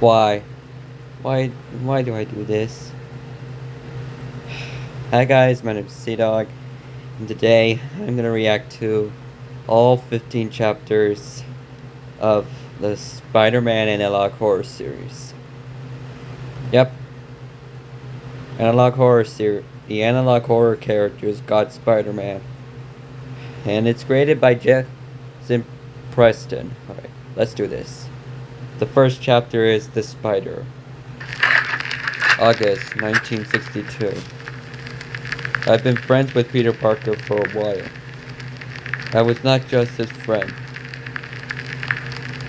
Why? Why? Why do I do this? Hi guys, my name is cdog, and today I'm gonna react to all 15 chapters of the Spider-Man Analog Horror series. Yep, Analog Horror series. The Analog Horror characters got Spider-Man, and it's created by Jason Preston. Alright, let's do this. The first chapter is The Spider. August 1962. I've been friends with Peter Parker for a while. I was not just his friend.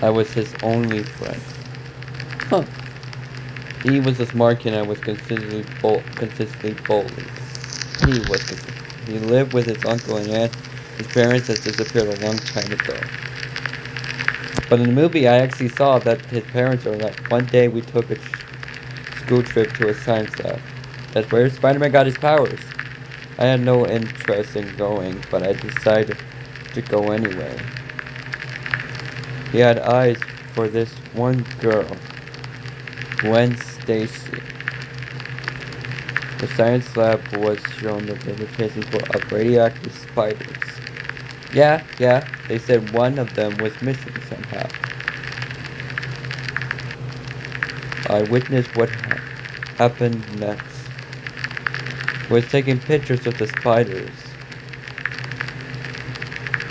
I was his only friend. Huh. He was a smart kid and I was consistently bullied. He lived with his uncle and aunt. His parents had disappeared a long time ago. But in the movie, I actually saw that his parents are like, one day we took a school trip to a science lab. That's where Spider-Man got his powers. I had no interest in going, but I decided to go anyway. He had eyes for this one girl, Gwen Stacy. The science lab was shown that they were testing for radioactive spiders. Yeah, they said one of them was missing somehow. I witnessed what happened next. Was taking pictures of the spiders.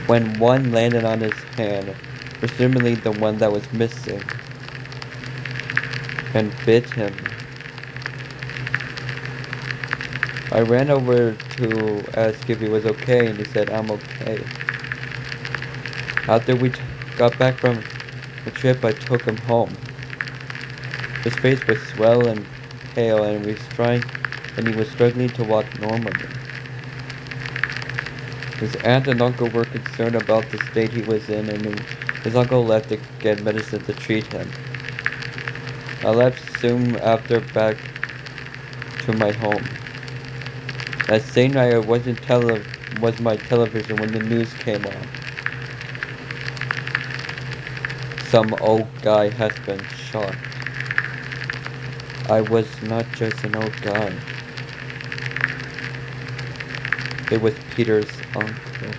When one landed on his hand, presumably the one that was missing, and bit him. I ran over to ask if he was okay, and he said, "I'm okay." After we got back from the trip, I took him home. His face was swell and pale, and he was struggling to walk normally. His aunt and uncle were concerned about the state he was in, and his uncle left to get medicine to treat him. I left soon after back to my home. That same night, I was my television when the news came on. Some old guy has been shot. I was not just an old guy. It was Peter's uncle.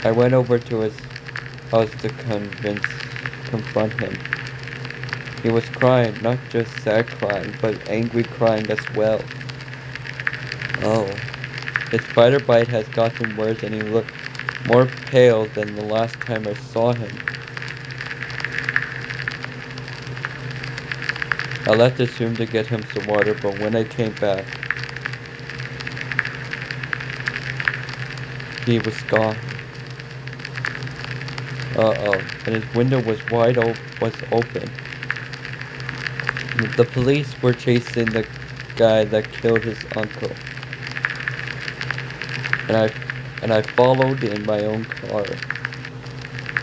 I went over to his house to confront him. He was crying, not just sad crying, but angry crying as well. Oh, his spider bite has gotten worse and he looked more pale than the last time I saw him. I left his room to get him some water, but when I came back, he was gone. And his window was open. The police were chasing the guy that killed his uncle. And I followed in my own car.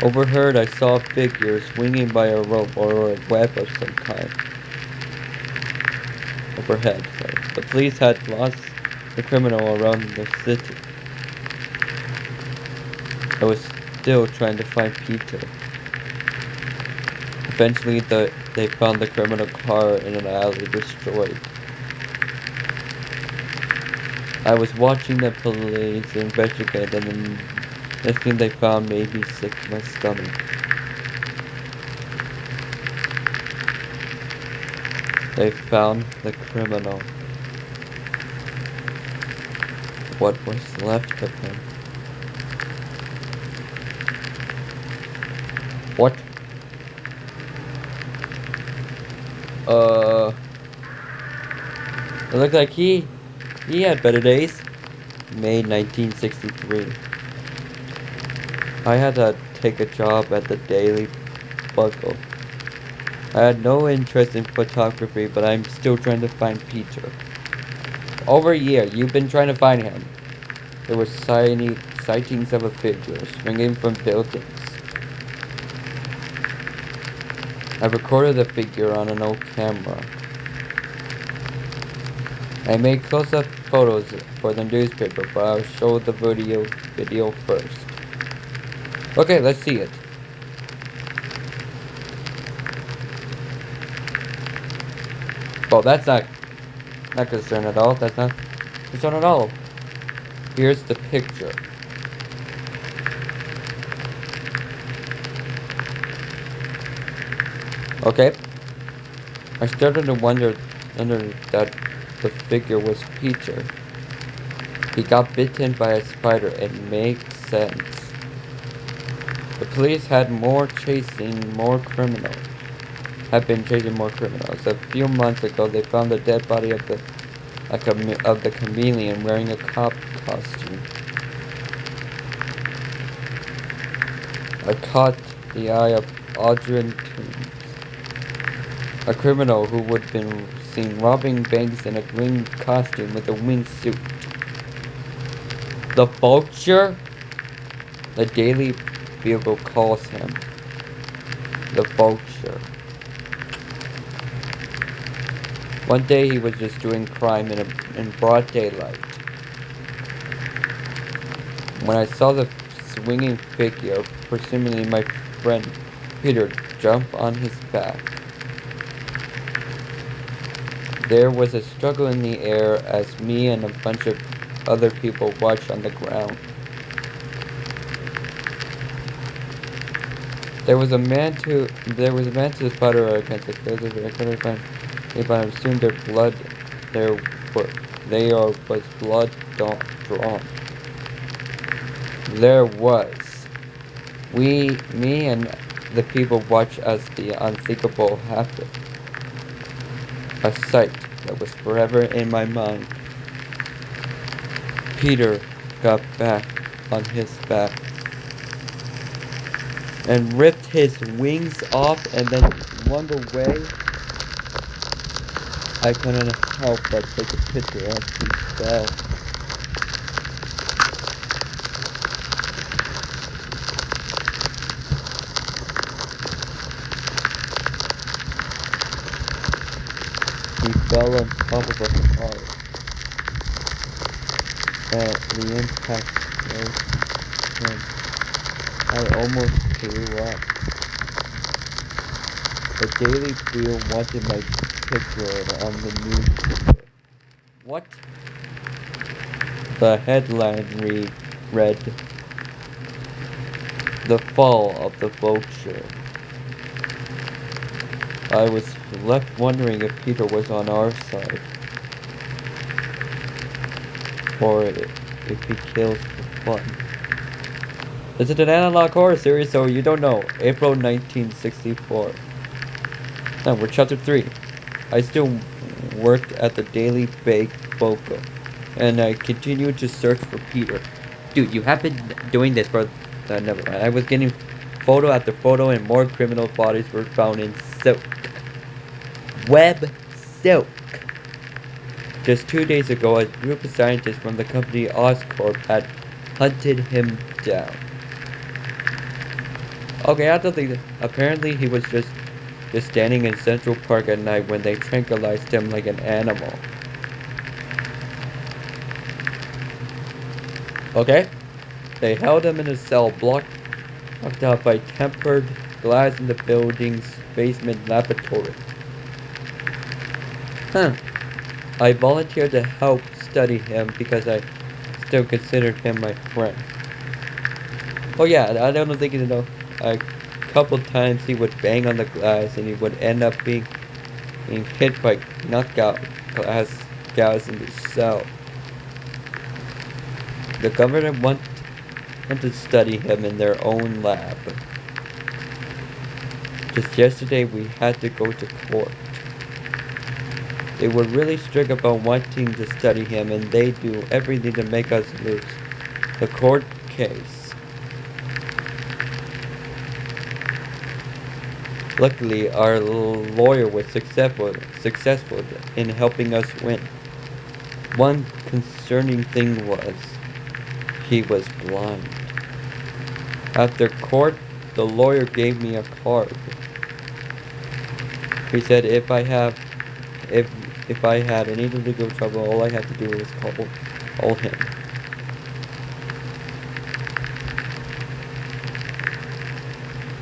Overheard, I saw a figure swinging by a rope or a web of some kind. Overhead, The police had lost the criminal around the city. I was still trying to find Peter. Eventually, they found the criminal car in an alley destroyed. I was watching the police investigate, and the next thing they found made me sick to my stomach. They found the criminal. What was left of him. What? It looked like he had better days. May 1963. I had to take a job at the Daily Bugle. I had no interest in photography, but I'm still trying to find Peter. Over a year, you've been trying to find him. There were sightings of a figure swinging from buildings. I recorded the figure on an old camera. I made close-up photos for the newspaper, but I'll show the video first. Okay, let's see it. Oh, that's not concern at all. That's not concern at all. Here's the picture. Okay. I started to wonder that the figure was Peter. He got bitten by a spider. It makes sense. The police had more chasing more criminals. Have been chasing more criminals. A few months ago, they found the dead body of the chameleon wearing a cop costume. I caught the eye of Audrey Toombs, a criminal who would have been seen robbing banks in a green costume with a wingsuit. The Vulture? The Daily Bugle calls him the Vulture. One day he was just doing crime in broad daylight. When I saw the swinging figure, presumably my friend Peter, jump on his back, there was a struggle in the air as me and a bunch of other people watched on the ground. There was a man to the spider against it. I couldn't find anybody. I assumed their blood was blood drawn. There was. Me and the people watched as the unthinkable happened. A sight that was forever in my mind. Peter got back on his back and ripped his wings off and then flung away. I couldn't help but take a picture as he fell. He fell on top of a car, and the impact killed him. I almost threw up. The Daily Bugle wanted my picture on the newspaper. What? The headline read, "The Fall of the Vulture." I was left wondering if Peter was on our side, or if he kills for fun. This is an analog horror series, so you don't know. April 1964. Now we're chapter 3. I still worked at the Daily Bugle, and I continued to search for Peter. Dude, you have been doing this for... never mind. I was getting photo after photo, and more criminal bodies were found in soap. Web soap. Just 2 days ago, a group of scientists from the company Oscorp had hunted him down. Okay, I don't think that. Apparently, he was just standing in Central Park at night when they tranquilized him like an animal. Okay? They held him in a cell blocked out by tempered glass in the building's basement laboratory. I volunteered to help study him because I still considered him my friend. Oh yeah, I don't think you know. A couple times he would bang on the glass and he would end up being hit by knockout glass guys in the cell. The government wanted to study him in their own lab. Just yesterday we had to go to court. They were really strict about wanting to study him, and they do everything to make us lose the court case. Luckily, our lawyer was successful in helping us win. One concerning thing was, he was blind. After court, the lawyer gave me a card. He said if I had any legal trouble, all I had to do was call him.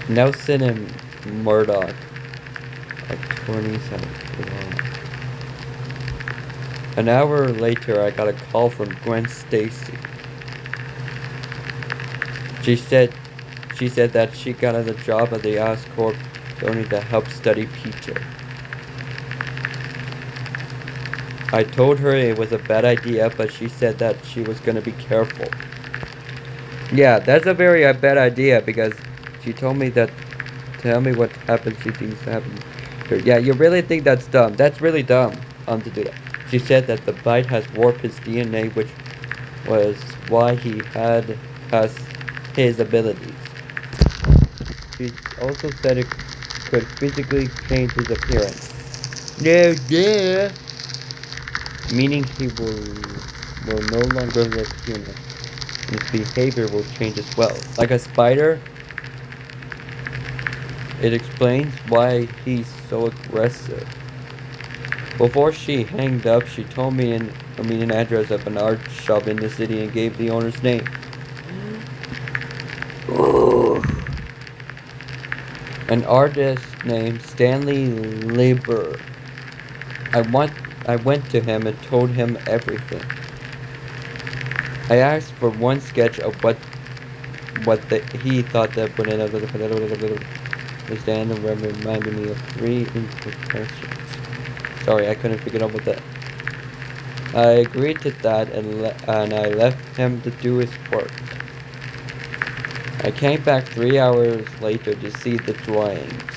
Nelson and Murdoch, attorneys at law. An hour later, I got a call from Gwen Stacy. She said that she got a job at the Oscorp only to help study Peter. I told her it was a bad idea, but she said that she was gonna be careful. Yeah, that's a very bad idea because she told me that. Tell me what happens. She thinks happens. Yeah, you really think that's dumb? That's really dumb. To do that. She said that the bite has warped his DNA, which was why he has his abilities. She also said it could physically change his appearance. No, yeah. Meaning he will no longer look human. His behavior will change as well. Like a spider, it explains why he's so aggressive. Before she hanged up, she told me an address of an art shop in the city and gave the owner's name. An artist named Stanley Lieber. I went to him and told him everything. I asked for one sketch of he thought that was Dan and reminded me of 3 impressions. Sorry, I couldn't figure out what that. I agreed to that and I left him to do his work. I came back 3 hours later to see the drawings.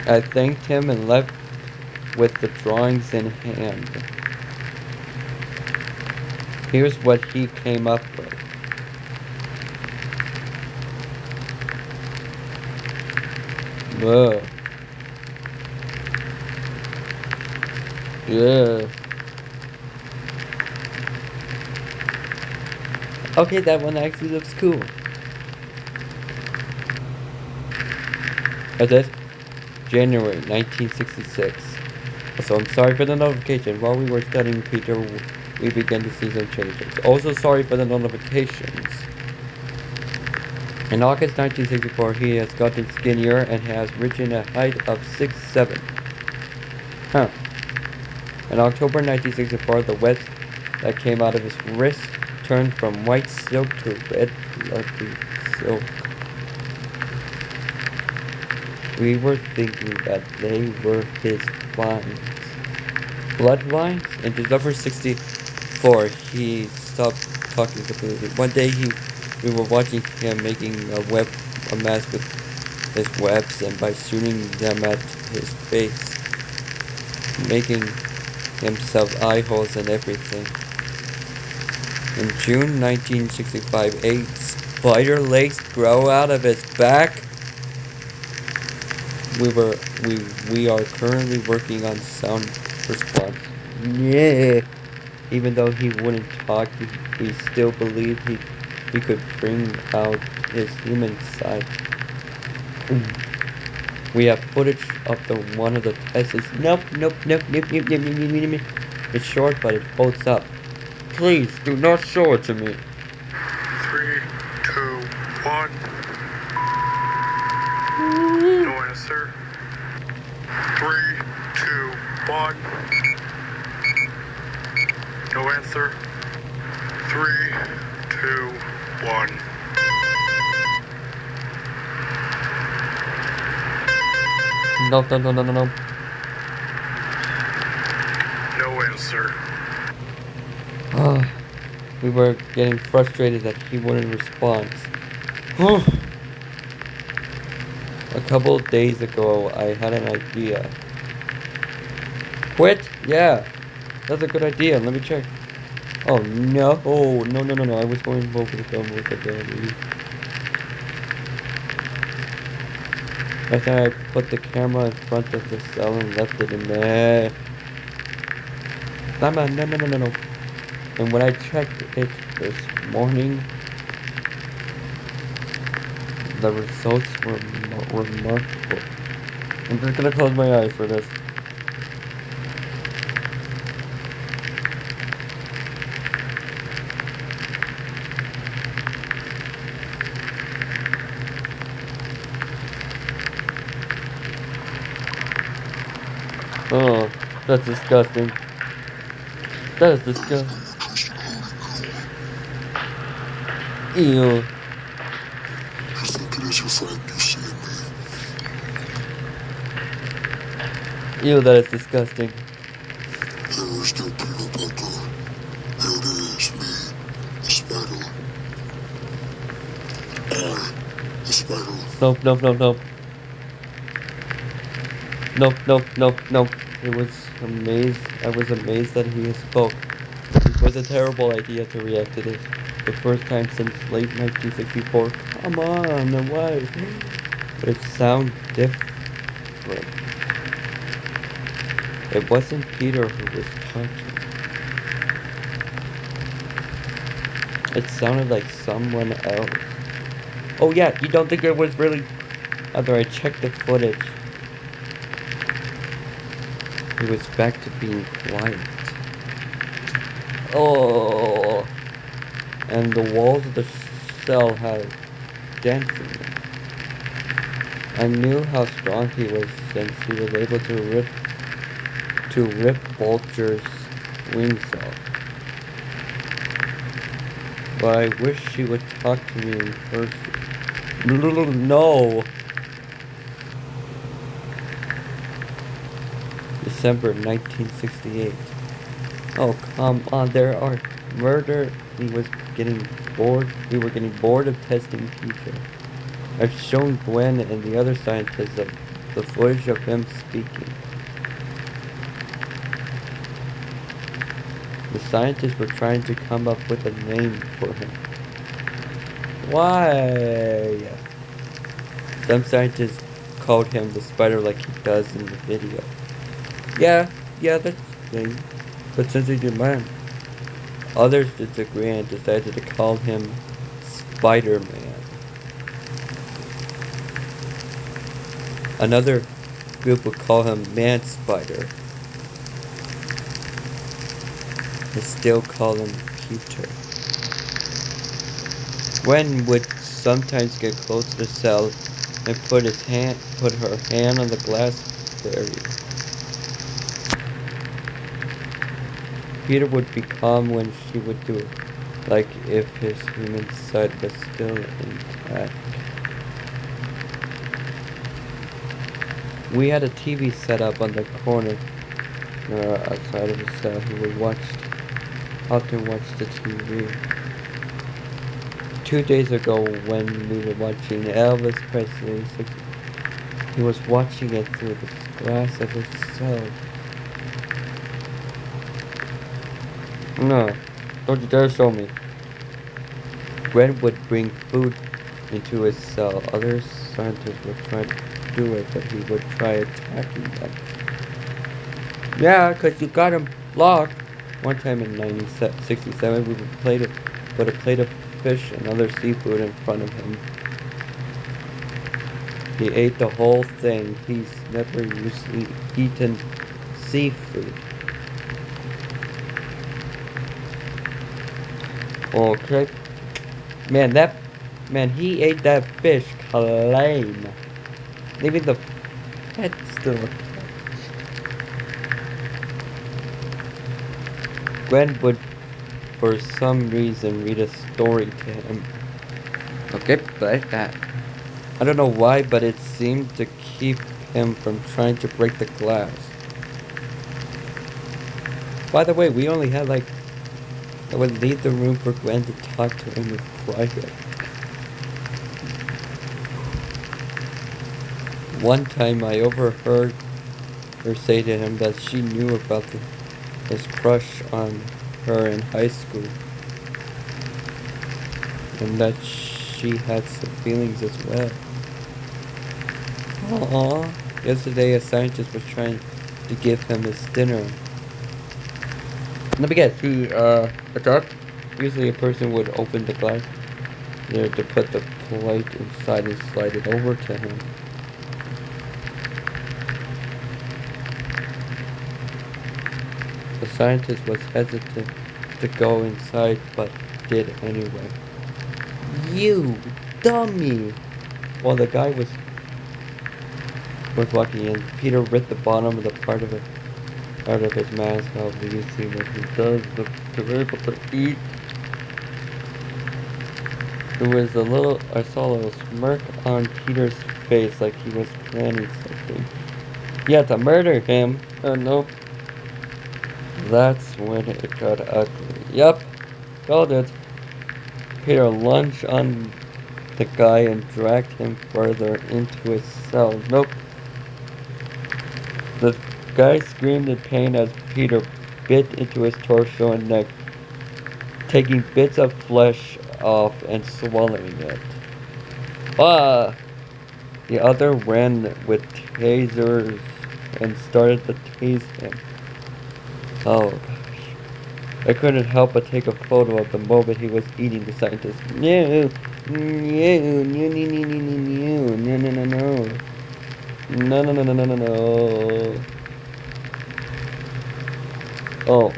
I thanked him and left with the drawings in hand. Here's what he came up with. Whoa. Yeah. Okay, that one actually looks cool. That's it. January 1966. So I'm sorry for the notification. While we were studying Peter, we began to see some changes. Also sorry for the notifications. In August 1964, he has gotten skinnier and has reached a height of 6'7". Huh. In October 1964, the wet that came out of his wrist turned from white silk to red bloody silk. We were thinking that they were his vines. Blood vines? In December 64, he stopped talking completely. One day we were watching him making a mask with his webs and by shooting them at his face, making himself eye holes and everything. In June 1965, 8 spider legs grow out of his back. We are currently working on sound response. Yeah. Even though he wouldn't talk, we still believe he could bring out his human side. We have footage of one of the tests. Nope. It's short, but it holds up. Please do not show it to me. 3, 2, 1. No answer. 3, 2, 1. No answer. 3, 2, 1. No. No answer. We were getting frustrated that he wouldn't respond. A couple of days ago, I had an idea. Quit? Yeah. That's a good idea. Let me check. Oh, no. Oh, no. I was going over the film with the baby. I thought I put the camera in front of the cell and left it in there. No. And when I checked it this morning, the results were remarkable. I'm just gonna close my eyes for this. Oh. That's disgusting. That is disgusting. Ew. You think it is your friend you see in me? Ew, that is disgusting. There is no peanut butter. Here it is, me, the spider. I, the spider. Nope, nope, nope, nope. Nope, nope, nope, nope. It was amazed. I was amazed that he spoke. It was a terrible idea to react to this. The first time since late 1964. Come on, why? But it sounded different. It wasn't Peter who was talking. It sounded like someone else. Oh yeah, you don't think it was really... After I checked the footage, it was back to being quiet. Oh, and the walls of the cell had dancing. I knew how strong he was since he was able to rip vultures' wings off. But I wish she would talk to me in person. No. December 1968. Oh, come on, there are murder. He was getting bored. We were getting bored of testing Peter. I've shown Gwen and the other scientists the footage of him speaking. The scientists were trying to come up with a name for him. Why? Some scientists called him the spider like he does in the video. Yeah, that's the thing. But since he's your man. Others disagree and decided to call him Spider-Man. Another group would call him Man-Spider. And still call him Peter. Gwen would sometimes get close to the cell and put her hand on the glass barrier. Peter would be calm when she would do it, like if his human side was still intact. We had a TV set up on the corner outside of the cell. He would often watch the TV. 2 days ago when we were watching Elvis Presley, he was watching it through the glass of his cell. No, don't you dare show me. Gwen would bring food into his cell. Other scientists would try to do it, but he would try attacking them. Yeah, 'cause you got him locked. One time in 1967, we would put a plate of fish and other seafood in front of him. He ate the whole thing. He's never usually eaten seafood. Okay. Man, he ate that fish clean. Even the head still. Gwen would, for some reason, read a story to him. Okay, like that. I don't know why, but it seemed to keep him from trying to break the glass. By the way, we only had I would leave the room for Gwen to talk to him in private. One time I overheard her say to him that she knew about his crush on her in high school. And that she had some feelings as well. Aww. Yesterday a scientist was trying to give him his dinner. Let me guess, he attacked? Usually a person would open the glass, to put the plate inside and slide it over to him. The scientist was hesitant to go inside, but did anyway. You dummy! While the guy was walking in, Peter ripped the bottom of the part of it out of his mask. How do you see what he does to be able to eat? I saw a little smirk on Peter's face like he was planning something. Yeah, to murder him. Oh no. That's when it got ugly. Yup, called it. Peter lunged on the guy and dragged him further into his cell. Nope. The guy screamed in pain as Peter bit into his torso and neck, taking bits of flesh off and swallowing it. Ah! The other ran with tasers and started to tase him. Oh gosh. I couldn't help but take a photo of the moment he was eating the scientist. No! No! No! No! No! No! No! No! No! No! No! No! No! No! No! No! No! Oh.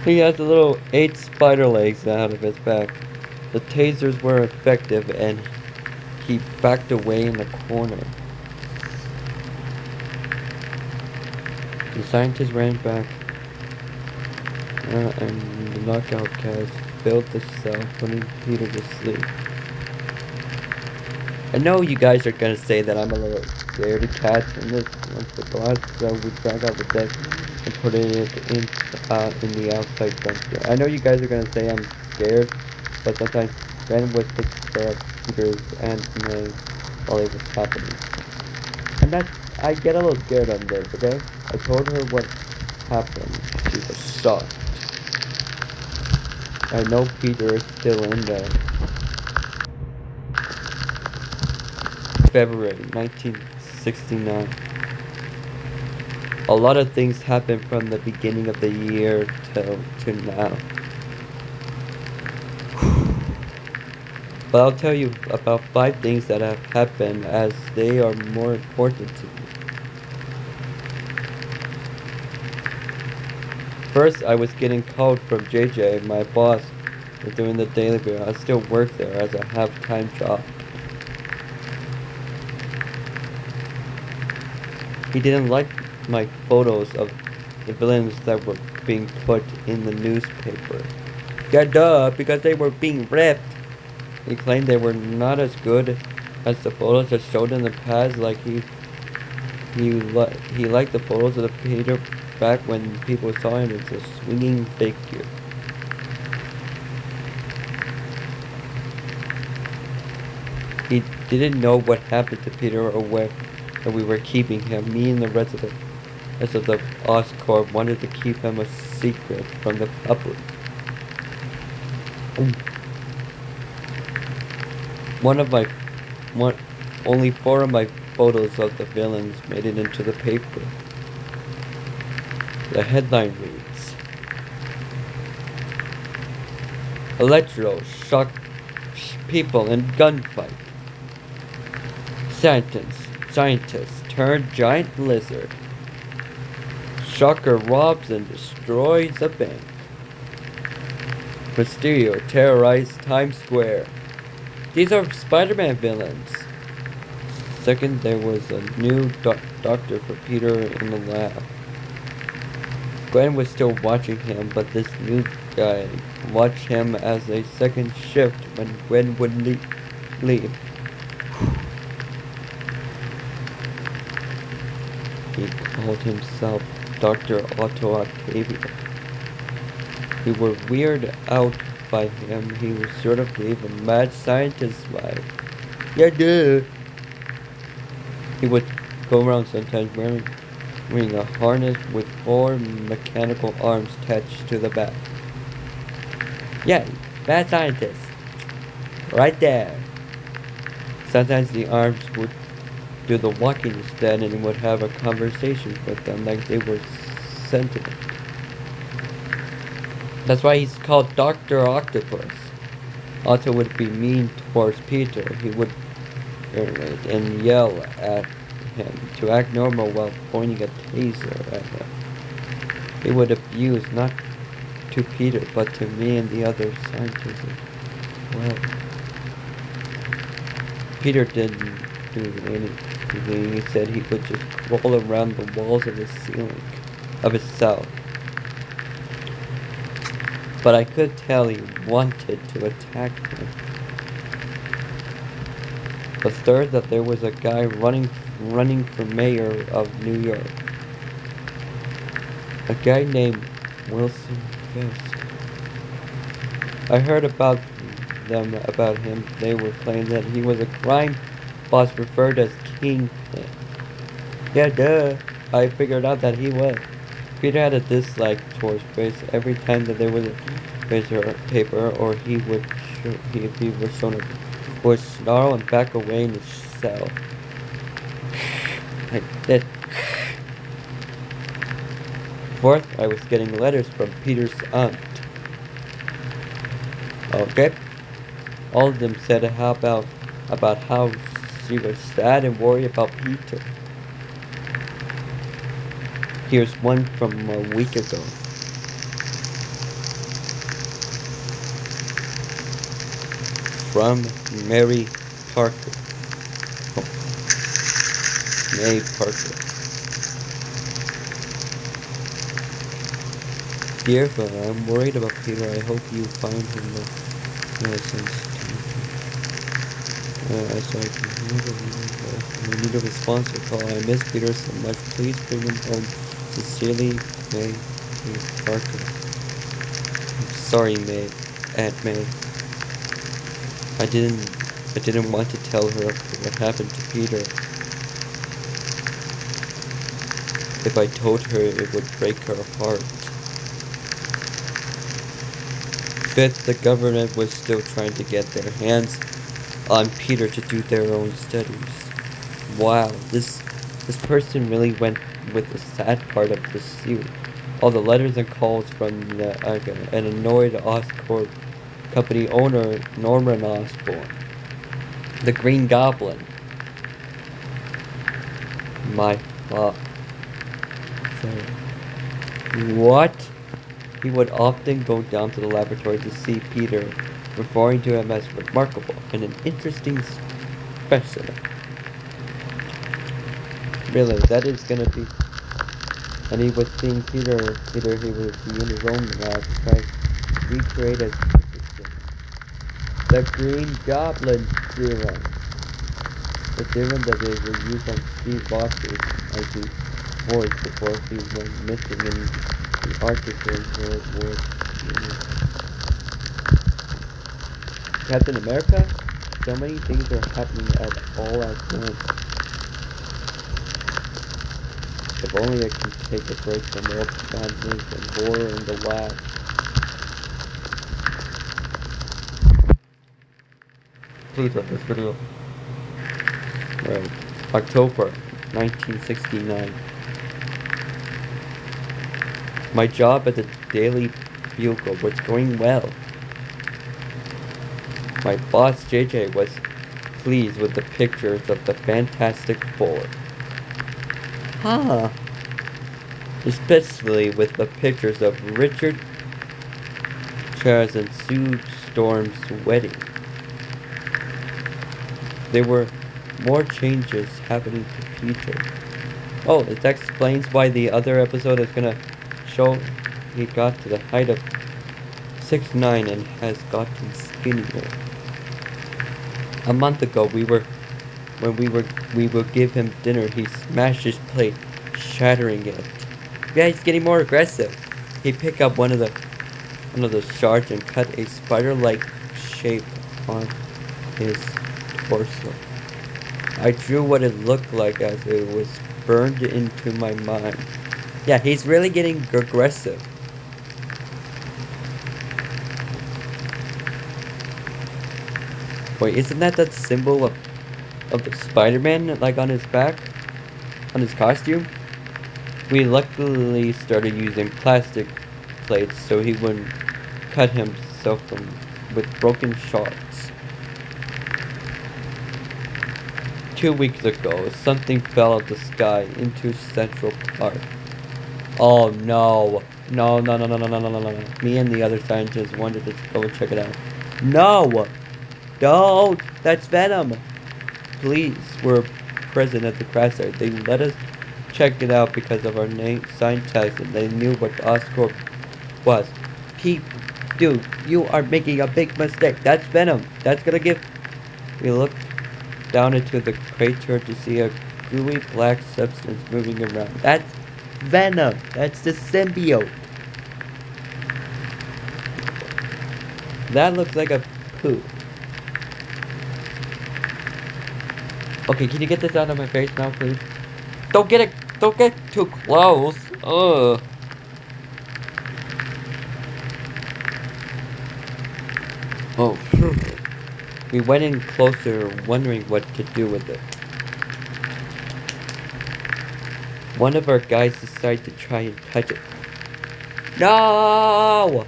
He has the little 8 spider legs out of his back. The tasers were effective and he backed away in the corner. The scientist ran back and the knockout gas filled the cell, putting Peter to sleep. I know you guys are gonna say that I'm a little scaredy cat in this once the glass, so we drag out the deck and put it in the outside dumpster. I know you guys are gonna say I'm scared, but sometimes Ben would take care of Peter's and me while it was happening. And I get a little scared on this, okay? I told her what happened. She was shocked. I know Peter is still in there. February 1969. A lot of things happened from the beginning of the year to now. But I'll tell you about 5 things that have happened as they are more important to me. First, I was getting called from JJ, my boss, for doing the daily bureau. I still work there as a half-time job. He didn't like my photos of the villains that were being put in the newspaper. Yeah, duh, because they were being ripped. He claimed they were not as good as the photos that showed in the past. Like he liked the photos of the Peter back when people saw him as a swinging figure. He didn't know what happened to Peter or where that we were keeping him. Me and the rest of the Oscorp wanted to keep him a secret from the public. Only 4 of my photos of the villains made it into the paper. The headline reads: Electro shock people in gunfight. Scientist turned giant lizard. Shocker robs and destroys a bank. Mysterio terrorized Times Square. These are Spider-Man villains. Second, there was a new doctor for Peter in the lab. Gwen was still watching him, but this new guy watched him as a second shift when Gwen would leave. He called himself Dr. Otto Octavia. We were weirded out by him. He was sort of gave a mad scientist vibe. Yeah, duh. He would go around sometimes wearing a harness with 4 mechanical arms attached to the back. Yeah, mad scientist. Right there. Sometimes the arms would do the walking instead and would have a conversation with them like they were sentient. That's why he's called Dr. Octopus. Otto would be mean towards Peter. He would irritate and yell at him to act normal while pointing a taser at him. He would abuse not to Peter but to me and the other scientists. Well, Peter didn't do anything. He said he would just crawl around the walls of his ceiling, of his cell. But I could tell he wanted to attack me. The third, that there was a guy running for mayor of New York. A guy named Wilson Fisk. I heard about him. They were claiming that he was a crime boss referred as Kingpin. Yeah, duh. I figured out that he was. Peter had a dislike towards Fisk every time that there was a paper, or he would if he was shown a would snarl and back away in his cell. Like that. Fourth, I was getting letters from Peter's aunt. Okay. All of them said about how she was sad and worried about Peter. Here's one from a week ago. From Mary Parker. Oh. May Parker. Dear Father, I'm worried about Peter. I hope you find him innocent. So I need a response or call. I miss Peter so much. Please bring him home. Sincerely, May Parker. I'm sorry, Aunt May. I didn't want to tell her what happened to Peter. If I told her, it would break her heart. Fifth, the government was still trying to get their hands on Peter to do their own studies. Wow, this person really went with the sad part of the suit. All the letters and calls from an annoyed Oscorp company owner, Norman Osborn. The Green Goblin. My fuck. What? He would often go down to the laboratory to see Peter, referring to him as remarkable and an interesting specimen. Really, that is gonna be... And he was seeing Peter, he would be in his own lab to try to recreate his system. The Green Goblin serum. The serum that they would use on Steve Rogers as his voice before he went missing in the Arctic during World War II. Captain America? So many things are happening at all at once. If only I could take a break from all the madness and horror in the lab. Please let this video. Right. October 1969. My job at the Daily Bugle was going well. My boss JJ was pleased with the pictures of the Fantastic Four. Huh. Especially with the pictures of Richard Chaz and Sue Storm's wedding. There were more changes happening to Peter. Oh, that explains why the other episode is gonna show he got to the height of 6'9" and has gotten skinnier. A month ago, we would give him dinner. He smashed his plate, shattering it. Yeah, he's getting more aggressive. He picked up one of the shards and cut a spider-like shape on his torso. I drew what it looked like as it was burned into my mind. Yeah, he's really getting aggressive. Wait, isn't that symbol of the Spider-Man, like on his back? On his costume? We luckily started using plastic plates so he wouldn't cut himself with broken shards. 2 weeks ago, something fell out of the sky into Central Park. Oh no. No. Me and the other scientists wanted to go check it out. No! Don't! That's Venom! Police were present at the crash site. They let us check it out because of our name signed text, and they knew what the Oscorp was. Pete, dude, you are making a big mistake. That's venom. That's gonna give. We looked down into the crater to see a gooey black substance moving around. That's venom. That's the symbiote. That looks like a poo. Okay, can you get this out of my face now, please? Don't get it. Don't get too close. Ugh. Oh. We went in closer, wondering what to do with it. One of our guys decided to try and touch it. No!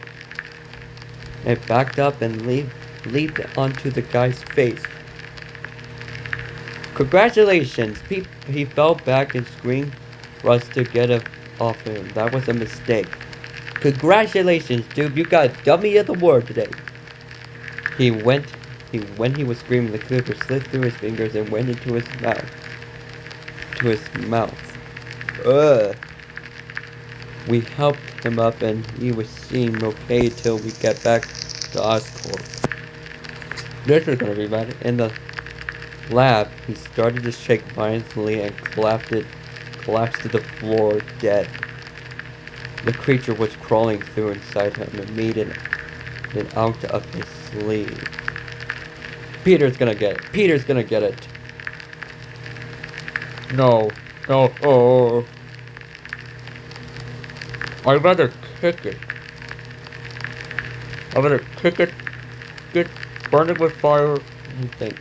It backed up and leaped onto the guy's face. Congratulations! He fell back and screamed for us to get it off him. That was a mistake. Congratulations, dude! You got dummy of the word today. When he was screaming, the clipper slid through his fingers and went into his mouth. Ugh. We helped him up and he was seemed okay till we get back to Oscorp. This is gonna be bad. In the lab, he started to shake violently and collapsed to the floor dead. The creature was crawling through inside him and made it out of his sleeve. Peter's gonna get it. Peter's gonna get it. No. No. Oh. I'd rather kick it. I'd rather kick it, burn it with fire, and think.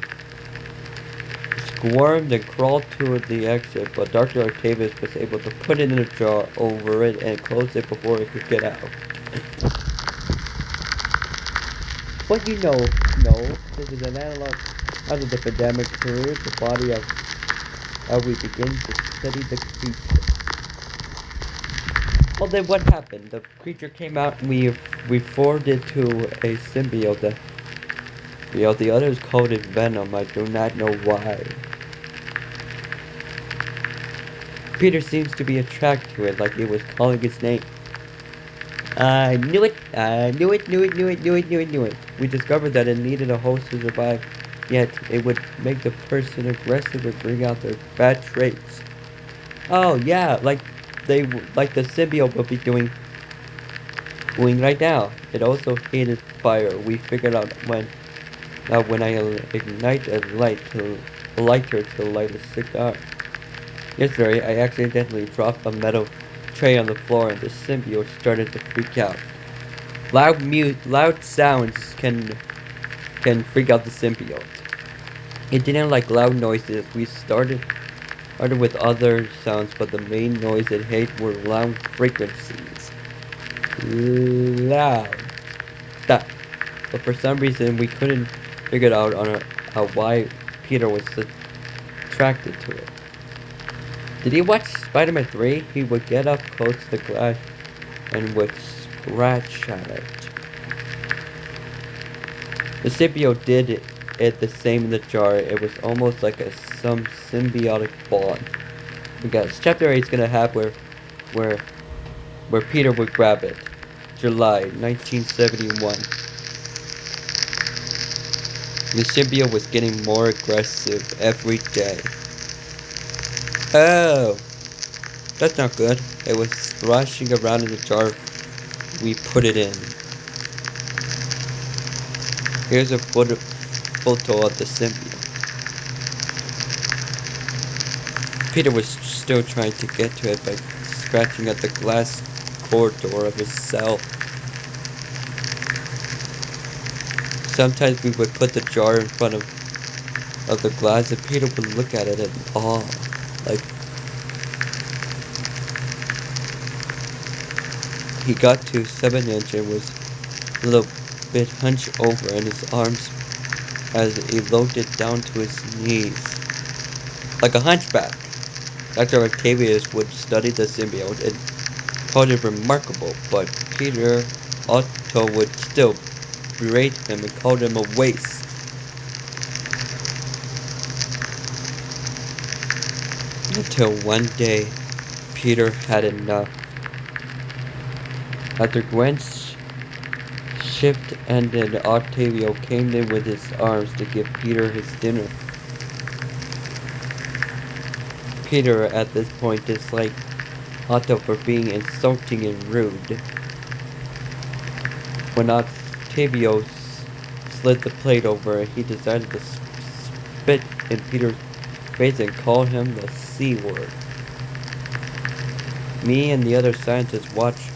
Squirmed and crawled to the exit, but Dr. Octavius was able to put it in a jar over it and close it before it could get out. What you know, this is an analog of the epidemic clears the body of how we begin to study the creature. Well then what happened? The creature came out and we formed it to a symbiote. The others called it venom. I do not know why. Peter seems to be attracted to it like it was calling its name. I knew it. We discovered that it needed a host to survive, yet it would make the person aggressive and bring out their bad traits. Oh yeah, like the symbiote will be doing right now. It also hated fire. We figured out when I ignite a lighter to light a cigar. Yesterday, I accidentally dropped a metal tray on the floor and the symbiote started to freak out. Loud sounds can freak out the symbiote. It didn't like loud noises. We started with other sounds, but the main noise it hated were loud frequencies. Loud. That. But for some reason, we couldn't figure it out why Peter was attracted to it. Did he watch Spider-Man 3? He would get up close to the glass and would scratch at it. The symbiote did it the same in the jar. It was almost like some symbiotic bond. Because Chapter 8 is gonna have where Peter would grab it. July 1971. The symbiote was getting more aggressive every day. Oh, that's not good. It was thrashing around in the jar we put it in. Here's a photo of the symbiote. Peter was still trying to get to it by scratching at the glass corridor of his cell. Sometimes we would put the jar in front of the glass and Peter would look at it in awe. Like, he got to 7-inch and was a little bit hunched over in his arms as he lowered down to his knees. Like a hunchback. Dr. Octavius would study the symbiote and called it remarkable, but Peter Otto would still berate him and called him a waste. Until one day, Peter had enough. After Gwen's shift ended, Octavio came in with his arms to give Peter his dinner. Peter, at this point, disliked Otto for being insulting and rude. When Octavio slid the plate over, he decided to spit in Peter's face and call him the C word. Me and the other scientists watched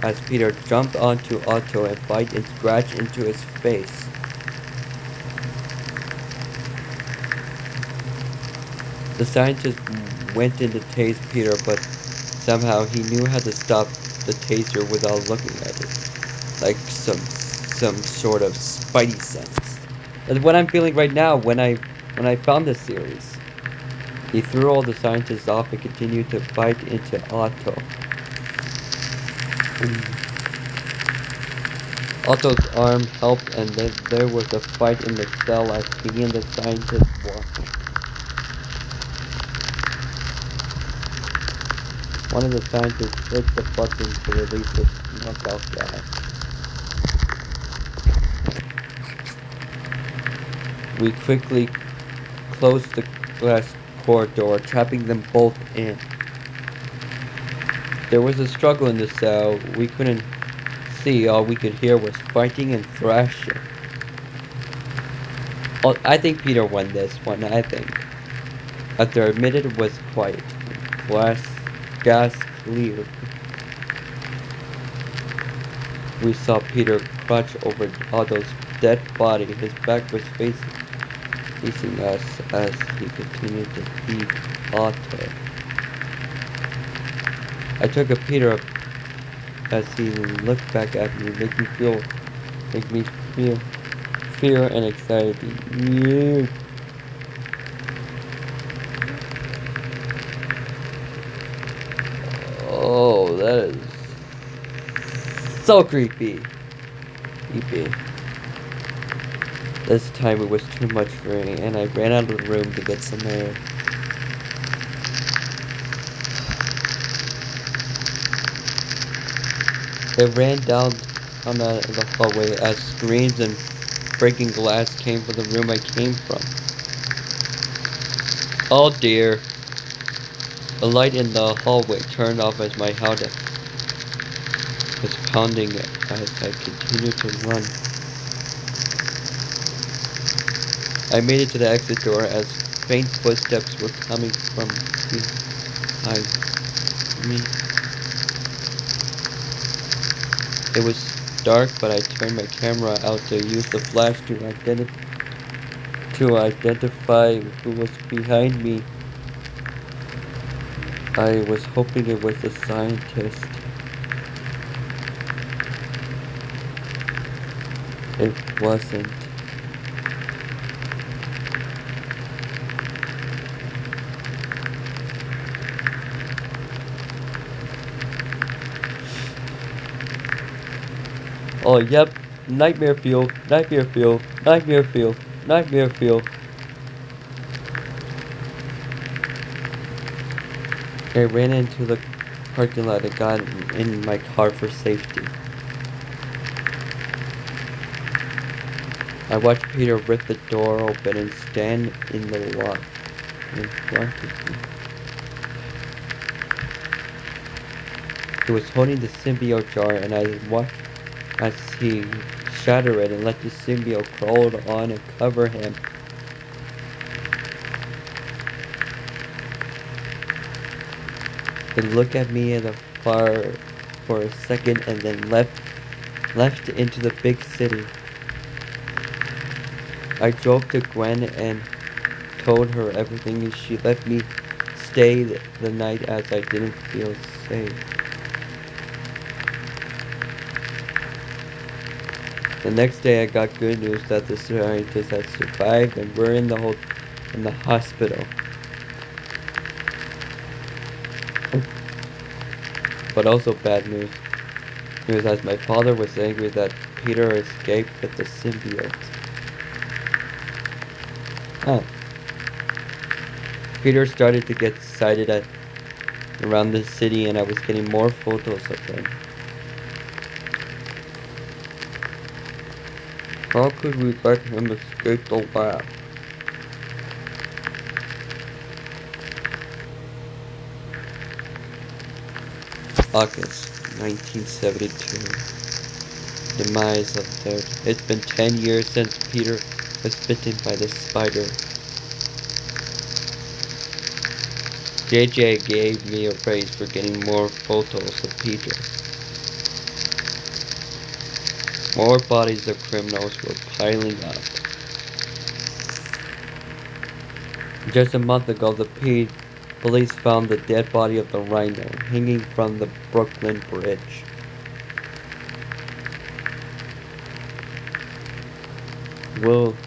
as Peter jumped onto Otto and bite and scratch into his face. The scientist went in to tase Peter, but somehow he knew how to stop the taser without looking at it. Like some sort of spidey sense. That's what I'm feeling right now when I found this series. He threw all the scientists off and continued to bite into Otto. Otto's arm helped, and then there was a fight in the cell as he and the scientists watched. One of the scientists hit the button to release the knockout gas. We quickly closed the glass corridor, trapping them both in. There was a struggle in the cell. We couldn't see. All we could hear was fighting and thrashing. Oh, I think Peter won this one, I think. After a minute, it was quiet. Gas cleared. We saw Peter crouch over Otto's dead body. His back was facing us as he continued to beat Otto. I took a Peter up as he looked back at me, make me feel fear and anxiety. Yeah. Oh, that is so creepy. This time it was too much for me, and I ran out of the room to get some air. I ran down on the hallway as screams and breaking glass came from the room I came from. Oh dear. The light in the hallway turned off as my heart was pounding as I continued to run. I made it to the exit door as faint footsteps were coming from behind me. It was dark, but I turned my camera out to use the flash to identify who was behind me. I was hoping it was the scientist. It wasn't. Oh, yep. Nightmare fuel. Nightmare fuel. Nightmare fuel. Nightmare fuel. I ran into the parking lot and got in my car for safety. I watched Peter rip the door open and stand in the lot in front of me. He was holding the symbiote jar, and I watched as he shattered it and let the symbiote crawl on and cover him. He looked at me at the far for a second and then left into the big city. I drove to Gwen and told her everything. She let me stay the night as I didn't feel safe. The next day I got good news that the scientists had survived and were in the hospital. But also bad news. As my father was angry that Peter escaped with the symbiote. Oh. Peter started to get sighted around the city, and I was getting more photos of him. How could we let him escape the lab? August 1972. Demise of the... It's been 10 years since Peter was bitten by the spider. JJ gave me a raise for getting more photos of Peter. More bodies of criminals were piling up. Just a month ago, the police found the dead body of the rhino hanging from the Brooklyn Bridge. William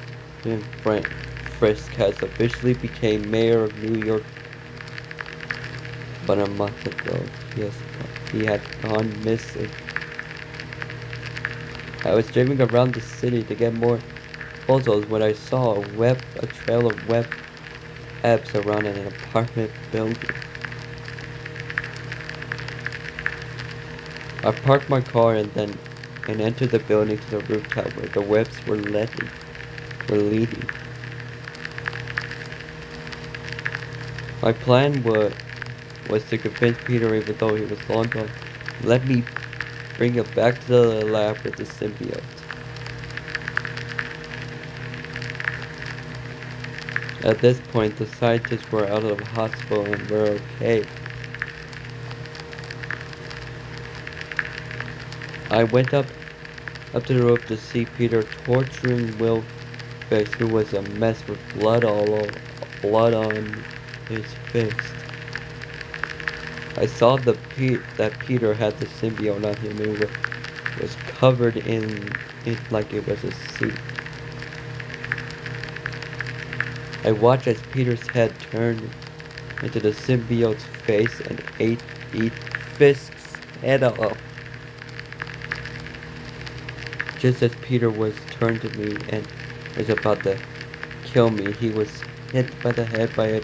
Frisk has officially become mayor of New York. But a month ago, he had gone missing. I was driving around the city to get more photos when I saw a trail of webs around an apartment building. I parked my car and entered the building to the rooftop where the webs were leading. My plan was to convince Peter, even though he was long gone, let me bring him back to the lab with the symbiote. At this point, the scientists were out of the hospital and were okay. I went up to the roof to see Peter torturing Will Face, who was a mess with blood on his face. I saw that Peter had the symbiote on him and was covered in it like it was a suit. I watched as Peter's head turned into the symbiote's face and ate Fisk's head off. Just as Peter was turned to me and was about to kill me, he was hit by the head by a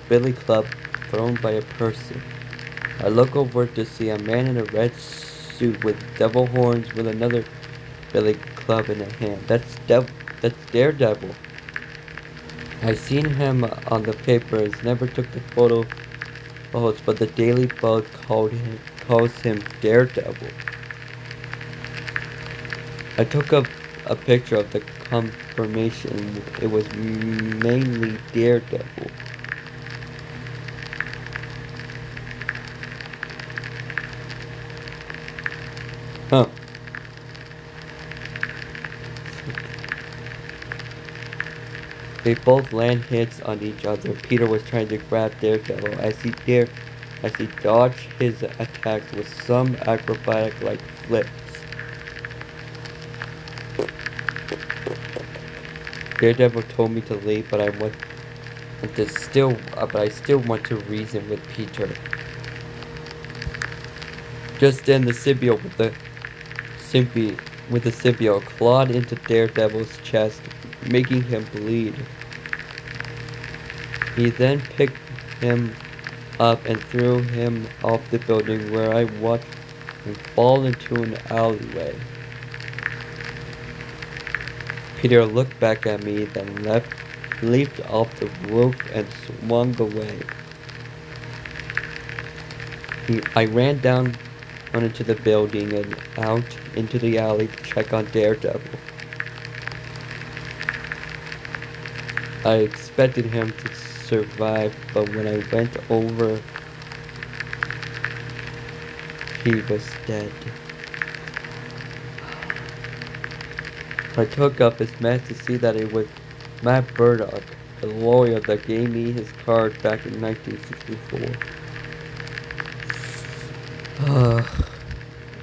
billy club thrown by a person. I look over to see a man in a red suit with devil horns with another billy club in a hand. That's Daredevil. I seen him on the papers, never took the photos, but the Daily Bug calls him Daredevil. I took a picture of the confirmation. It was mainly Daredevil. Huh. They both land hits on each other. Peter was trying to grab Daredevil as he dodged his attacks with some acrobatic-like flips. Daredevil told me to leave, but I still want to reason with Peter. Just then, the symbiote with the symbiote clawed into Daredevil's chest, making him bleed. He then picked him up and threw him off the building, where I watched him fall into an alleyway. Peter looked back at me, then leaped off the roof and swung away. I ran down into the building and out into the alley to check on Daredevil. I expected him to survive, but when I went over, he was dead. I took up his mask to see that it was Matt Burdock, the lawyer that gave me his card back in 1964.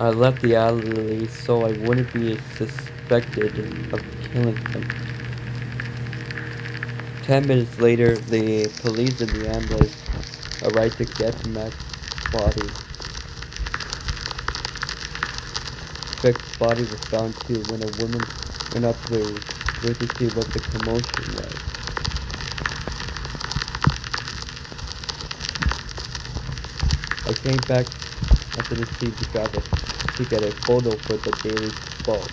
I left the alley so I wouldn't be suspected of killing him. 10 minutes later, the police and the ambulance arrived to get Matt's body. Fisk's body was found too when a woman went up to the roof to see what the commotion was. I came back after the scene to get a photo for the daily bulb.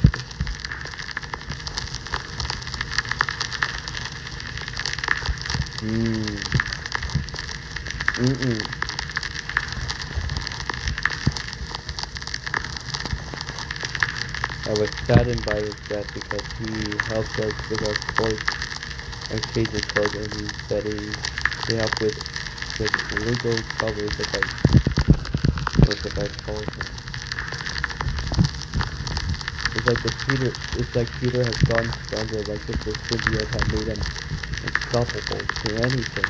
I was saddened by his death because he helped us with our court occasion court, and he said he helped with legal troubles if I told him. It's like Peter has gone stronger, like if the symbiote had made him unstoppable to anything.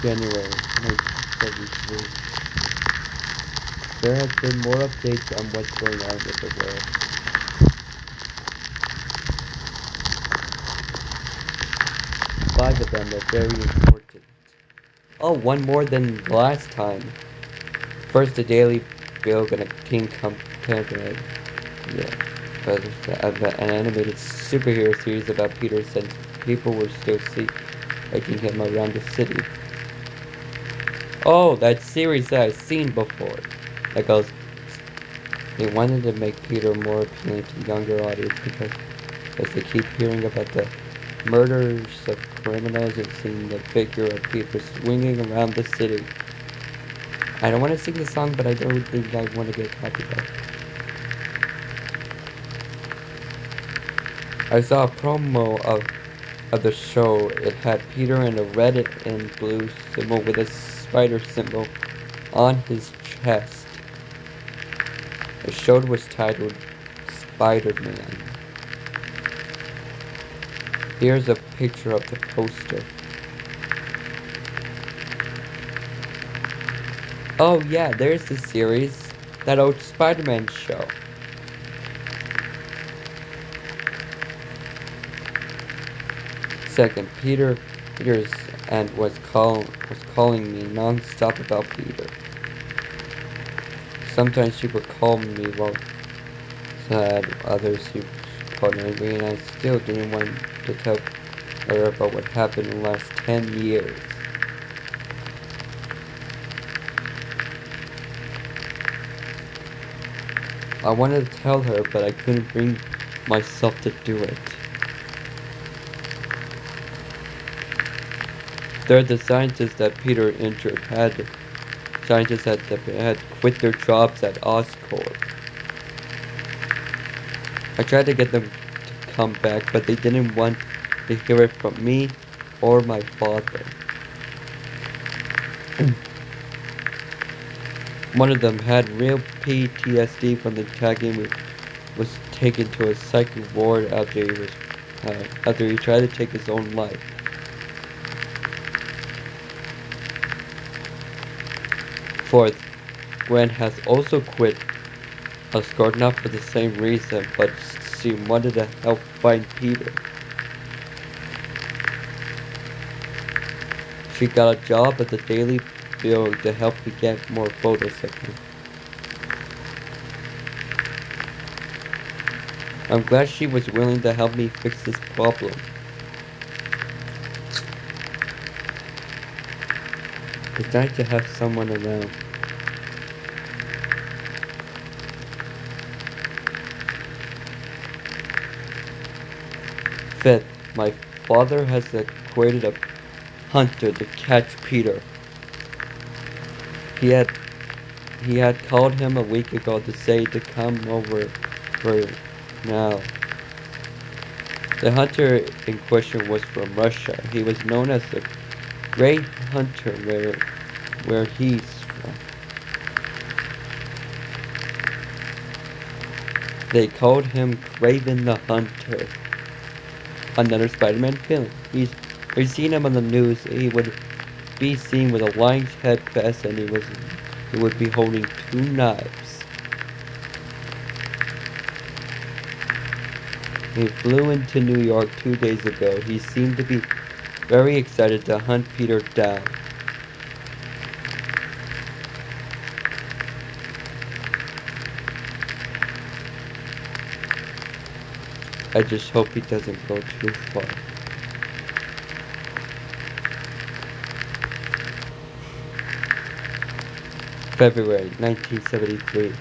January 1973. There has been more updates on what's going on with the world. Five of them are very important. Oh, one more than last time. First, the Daily Bill and a King Campaign. Yeah, but an animated superhero series about Peter since people were still making him around the city. Oh, that series that I've seen before. That goes, they wanted to make Peter more appealing to younger audience because they keep hearing about the murders of criminals and seeing the figure of Peter swinging around the city. I don't want to sing the song, but I don't think I want to get copyrighted. I saw a promo of the show. It had Peter in a red and blue symbol with a spider symbol on his chest. The show was titled Spider-Man. Here's a picture of the poster. Oh yeah, there's the series. That old Spider-Man show. Second, Peter's aunt was calling me non-stop about Peter. Sometimes she would call me while sad, others she called angry, and I still didn't want to tell her about what happened in the last 10 years. I wanted to tell her, but I couldn't bring myself to do it. Third, the scientists that Peter injured scientists had quit their jobs at Oscorp. I tried to get them to come back, but they didn't want to hear it from me or my father. One of them had real PTSD from the attacking. Was taken to a psychic ward after he tried to take his own life. Fourth, Gwen has also quit Oscorp, not for the same reason, but she wanted to help find Peter. She got a job at the Daily Bill to help me get more photos of him. I'm glad she was willing to help me fix this problem. It's nice to have someone around. Fifth, my father has created a hunter to catch Peter. He had called him a week ago to say to come over for now. The hunter in question was from Russia. He was known as the Great Hunter where he's from. They called him Craven the Hunter. Another Spider-Man villain. We've seen him on the news. He would be seen with a lion's head vest, and he would be holding 2 knives. He flew into New York 2 days ago. He seemed to be very excited to hunt Peter down. I just hope he doesn't go too far. February 1973.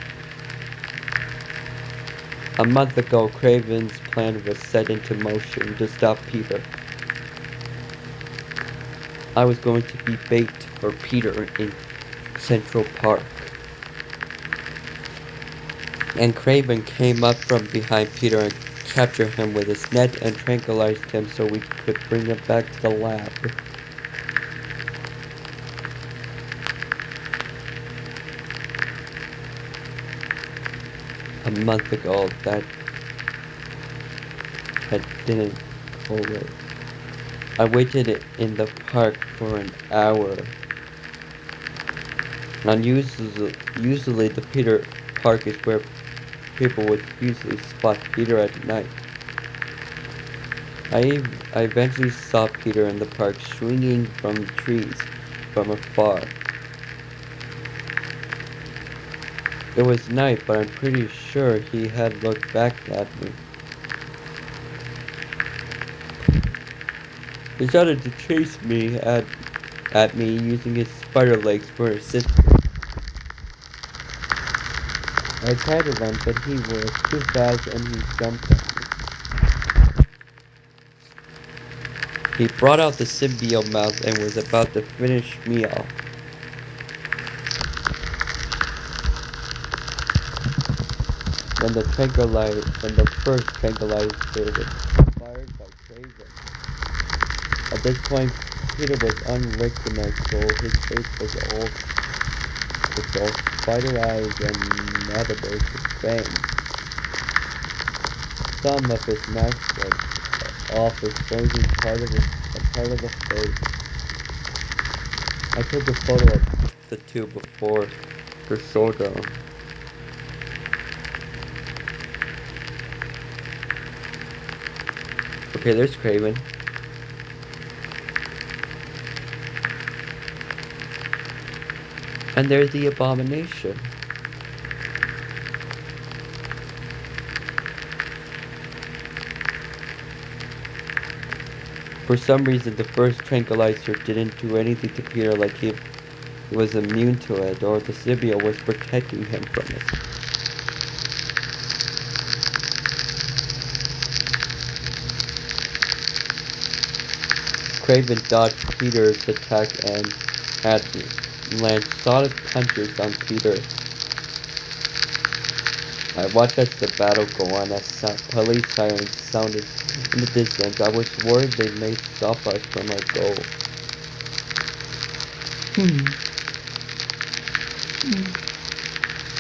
A month ago, Craven's plan was set into motion to stop Peter. I was going to be bait for Peter in Central Park. And Craven came up from behind Peter and captured him with his net and tranquilized him so we could bring him back to the lab. A month ago, that didn't go away. I waited in the park for an hour. And usually the Peter Park is where people would usually spot Peter at night. I eventually saw Peter in the park swinging from the trees from afar. It was night, but I'm pretty sure he had looked back at me. He started to chase me at me using his spider legs for assistance. I tried to run, but he was too fast and he jumped at me. He brought out the symbiote mouth and was about to finish me off. When the first tranquilizer was fired by Craven. At this point, Peter was unrecognizable. His face was all spider eyes and mandibles with fangs. Some of his mask was off, exposing part of the face. I took a photo of the two before the showdown. Okay, there's Craven. And there's the Abomination. For some reason, the first tranquilizer didn't do anything to Peter, like he was immune to it, or the symbiote was protecting him from it. Craven dodged Peter's attack and had land solid punches on Peter. I watched as the battle go on as police sirens sounded in the distance. I was worried they may stop us from our goal.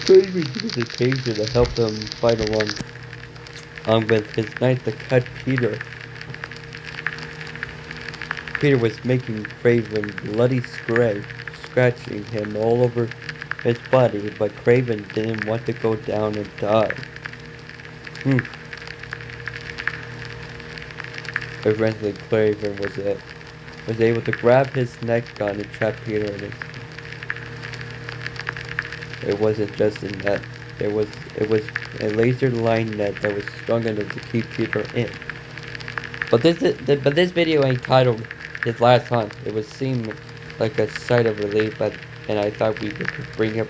Craven used the taser to help them fight along with his knife to cut Peter. Peter was making Craven bloody scratching him all over his body, but Craven didn't want to go down and die. Eventually, Craven was able to grab his neck gun and trap Peter in it. It wasn't just a net. It was a laser line net that was strong enough to keep Peter in. But this video ain't titled his last hunt. It would seem like a sight of relief, and I thought we could bring him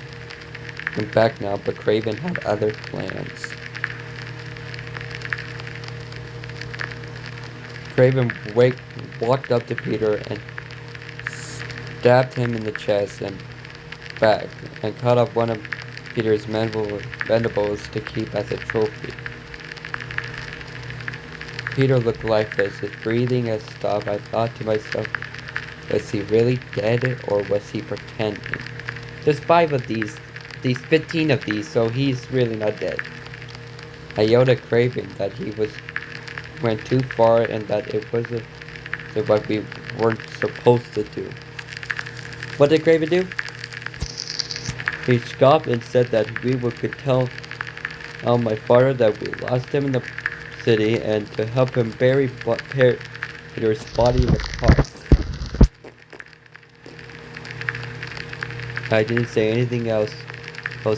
back now, but Craven had other plans. Craven walked up to Peter and stabbed him in the chest and back, and cut off one of Peter's mandibles to keep as a trophy. Peter looked lifeless. His breathing had stopped. I thought to myself, was he really dead or was he pretending? There's 5 of these 15 of these, so he's really not dead. I yelled at Craven that he went too far and that it wasn't what we weren't supposed to do. What did Craven do? He scoffed and said that we could tell my father that we lost him in the city and to help him bury Peter's body in the park. I didn't say anything else,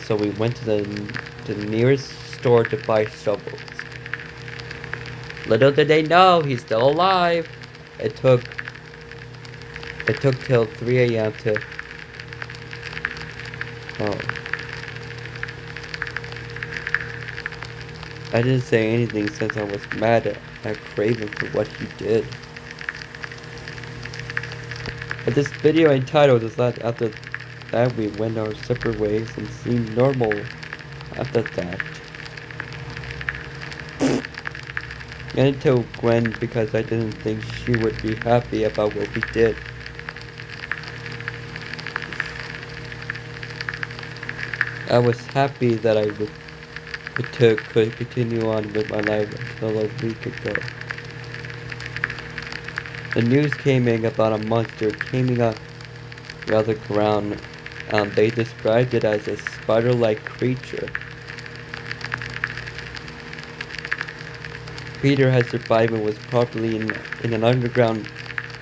so we went to the nearest store to buy shovels. Little did they know he's still alive. It took till 3 a.m. to. Oh. I didn't say anything since I was mad at Craven for what he did. But this video entitled is that after that we went our separate ways and seemed normal after that. I didn't tell Gwen because I didn't think she would be happy about what we did. I was happy that I could continue on with my life until a week ago. The news came in about a monster came out of the ground. They described it as a spider-like creature. Peter had survived and was probably in an underground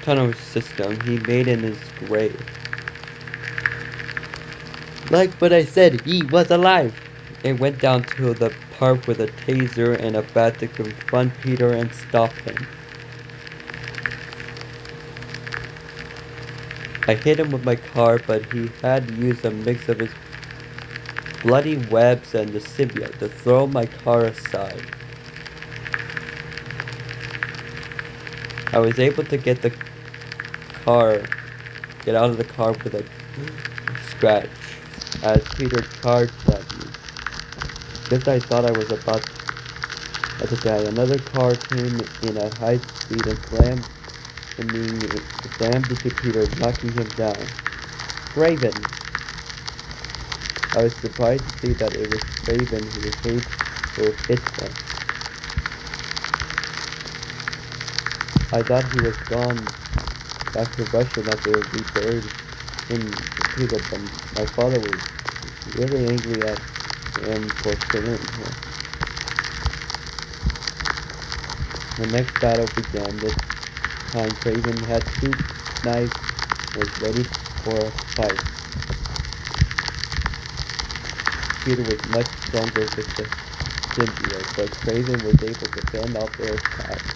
tunnel system he made in his grave. Like what I said, he was alive! They went down to the park with a taser and a bat to confront Peter and stop him. I hit him with my car, but he had used a mix of his bloody webs and the symbiote to throw my car aside. I was able to get out of the car with a scratch as Peter charged at me. Just I thought I was about to die. Another car came in at high speed and slammed into Peter, knocking him down. Craven! I was surprised to see that it was Craven who hit them. I thought he was gone back to Russia and that they would be buried in Peter, but my father was really angry at him for killing him. The next battle began. This time Craven had 2 knives and was ready for a fight. Peter was much stronger with the symbiote, but Craven was able to fend off their attacks.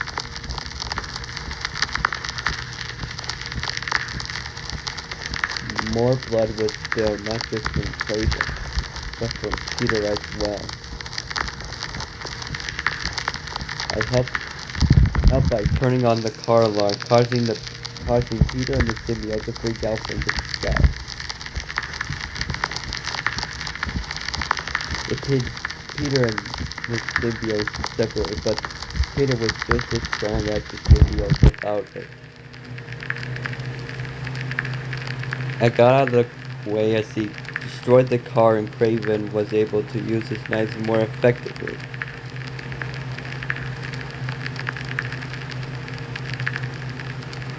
More blood was spilled, not just from Craven, but from Peter as well. I helped by turning on the car alarm, causing Peter and the symbiote to freak out from the sky. Peter and his symbiote separated, but Peter was just as strong as the symbiote without it. I got out of the way as he destroyed the car and Craven was able to use his knives more effectively.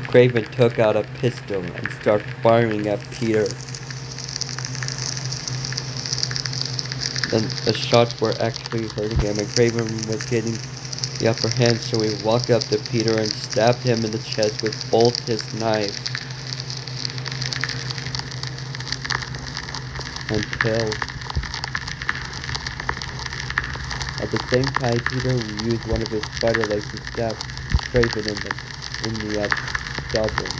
Craven took out a pistol and started firing at Peter. Then the shots were actually hurting him and Craven was getting the upper hand, so he walked up to Peter and stabbed him in the chest with both his knives. Until at the same time Peter used one of his spider legs to stab Craven in the abdomen.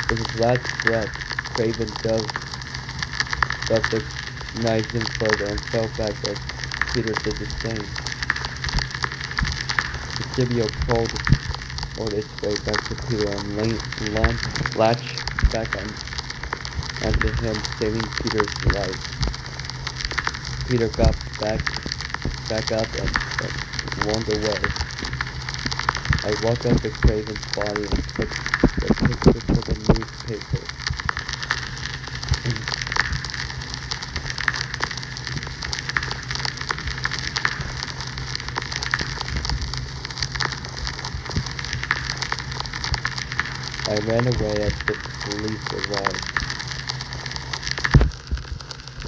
With his last breath, Craven dove the knives in further and fell back as Peter did the same. The symbiote crawled its way back to Peter and latched back onto him, saving Peter's life. Peter got back up and walked away. I walked up to Craven's body and took the picture for the newspaper. I ran away as the police arrived.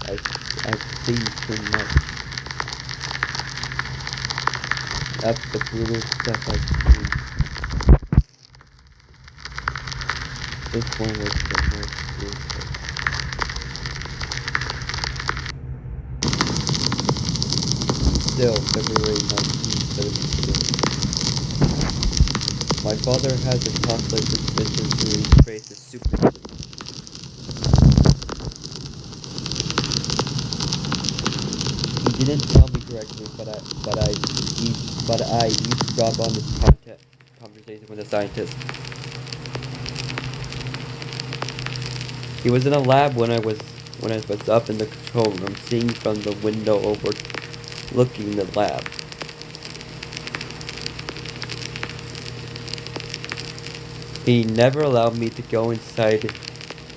I've seen too much. That's the brutal stuff I've seen. This one was the most brutal. still February 1972. My father has a complex suspicion to retrace his supervision. He didn't tell me directly, but I eavesdropped on this conversation with a scientist. He was in a lab when I was up in the control room, seeing from the window overlooking the lab. He never allowed me to go into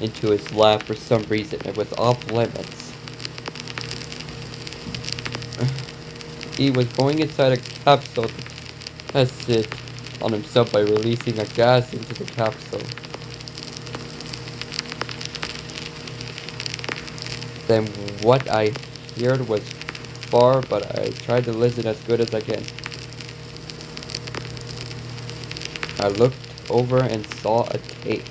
his lab for some reason. It was off limits. He was going inside a capsule to test it on himself by releasing a gas into the capsule. Then what I heard was far, but I tried to listen as good as I can. I looked over and saw a tape.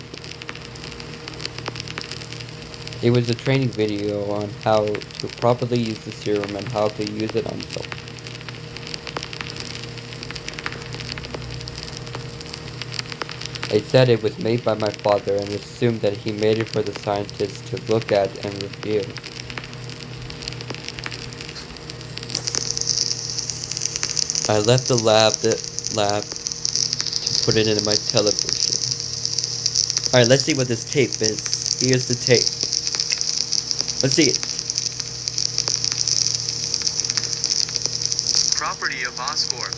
It was a training video on how to properly use the serum and how to use it on himself. They said it was made by my father and assumed that he made it for the scientists to look at and review. I left the lab to put it into my television. Alright, let's see what this tape is. Here's the tape. Let's see it. Property of Oscorp.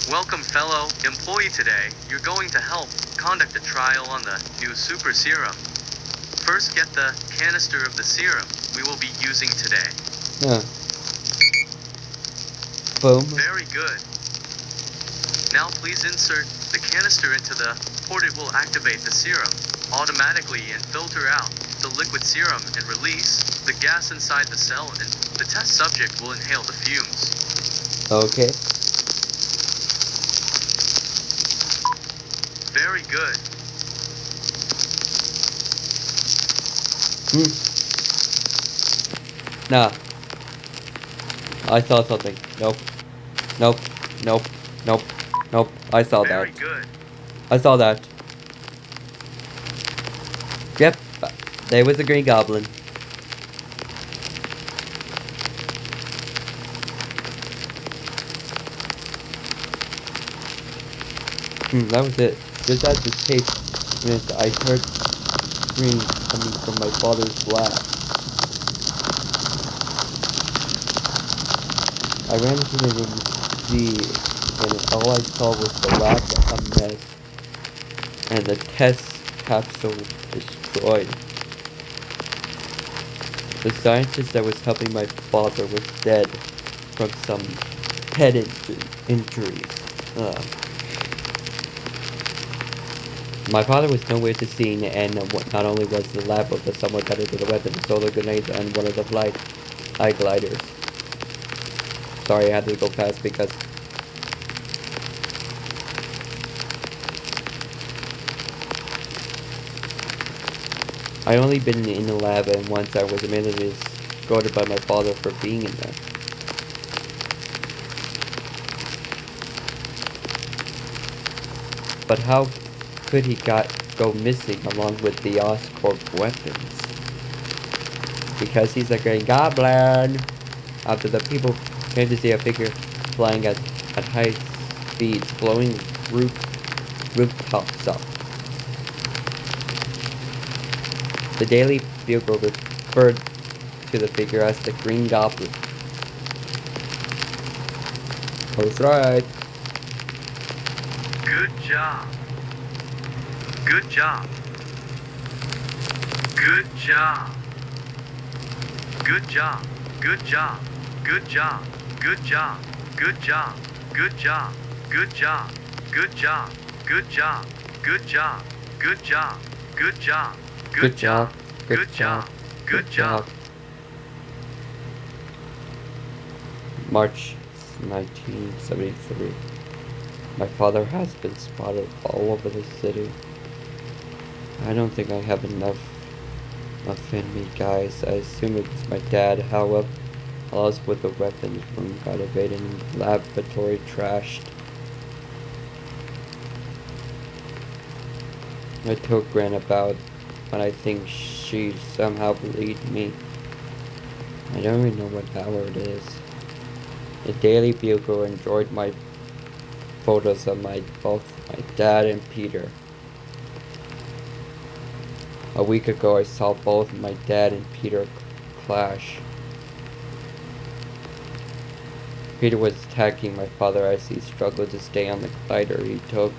Welcome, fellow employee. Today, you're going to help conduct a trial on the new super serum. First, get the canister of the serum we will be using today. Yeah. Boom. Very good. Now please insert the canister into the port. It will activate the serum automatically and filter out the liquid serum and release the gas inside the cell, and the test subject will inhale the fumes. Okay. Very good. Nah. I saw something. Nope. Nope. Nope. Nope. Nope. I saw Very that. good. I saw that. Yep. There was the Green Goblin. That was it. Just as the tape finished, I heard screams coming from my father's lab. I ran into the room to see, and all I saw was the lab a mess, and the test capsule destroyed. The scientist that was helping my father was dead from some head injuries. My father was nowhere to be seen, and not only was the lab of the somewhat better to the weapon, the solar grenades, and one of the high gliders. Sorry, I had to go fast because I only been in the lab, and once I was immediately escorted by my father for being in there. But how could he go missing along with the Oscorp weapons? Because he's a Green Goblin. After the people came to see a figure flying at high speeds, blowing rooftops up. The Daily Bugle referred to the figure as the Green Goblin. That's right. Good job. Good job. Good job. Good job. Good job. Good job. Good job. Good job. Good job. Good job. Good job. Good job. Good job. Good job. Good job. Good job. Good job. Good job. March 1973. My father has been spotted all over the city. I don't think I have enough Offend me, guys. I assume it was my dad. However, else with the weapons room got evaded and the laboratory trashed. I told Gran about, but I think she somehow believed me. I don't even know what hour it is. The Daily Bugle enjoyed my photos of both my dad and Peter. A week ago I saw both my dad and Peter clash. Peter was attacking my father as he struggled to stay on the glider he took.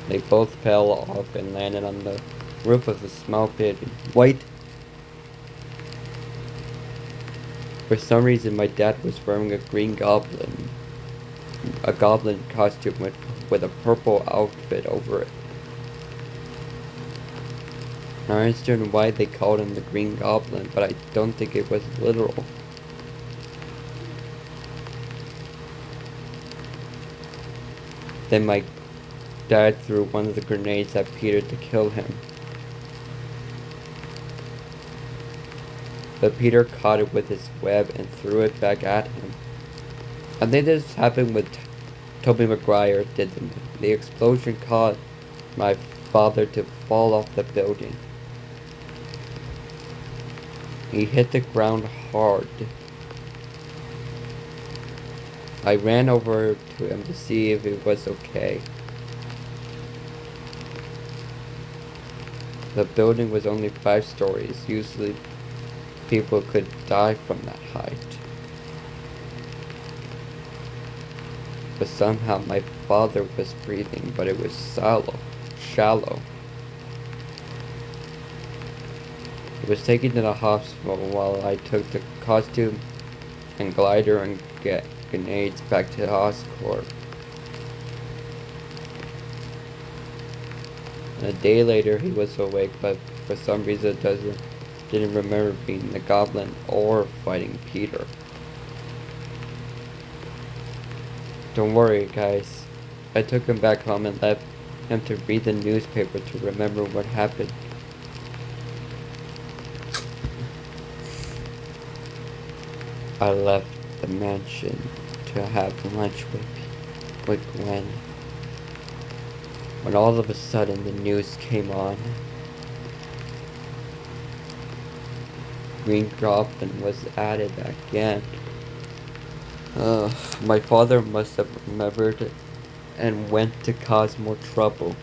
They both fell off and landed on the roof of a small pit. White. For some reason my dad was wearing a green goblin. A goblin costume with a purple outfit over it. I understand why they called him the Green Goblin, but I don't think it was literal. Then my dad threw one of the grenades at Peter to kill him. But Peter caught it with his web and threw it back at him. I think this happened with Tobey Maguire, didn't it? The explosion caused my father to fall off the building. He hit the ground hard. I ran over to him to see if it was okay. The building was only 5 stories. Usually people could die from that height. But somehow my father was breathing, but it was shallow. He was taken to the hospital while I took the costume and glider and grenades back to the Oscorp. And a day later he was awake, but for some reason didn't remember being the goblin or fighting Peter. Don't worry, guys. I took him back home and left him to read the newspaper to remember what happened. I left the mansion to have lunch with Gwen. When all of a sudden the news came on. Green Goblin was added again. My father must have remembered it and went to cause more trouble.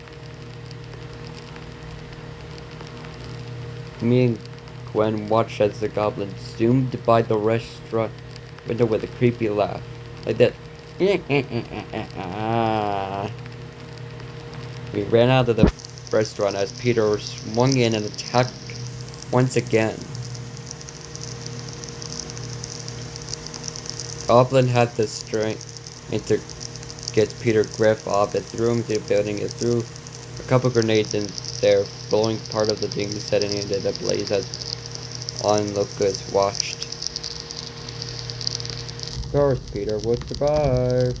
Me and Gwen watched as the goblin zoomed by the restaurant window with a creepy laugh. Like that. We ran out of the restaurant as Peter swung in and attacked once again. Goblin had the strength to get Peter Griff off. It threw him to the building. It threw a couple grenades in there, blowing part of the thing, setting it into blaze as onlookers watched. Of course, Peter would survive.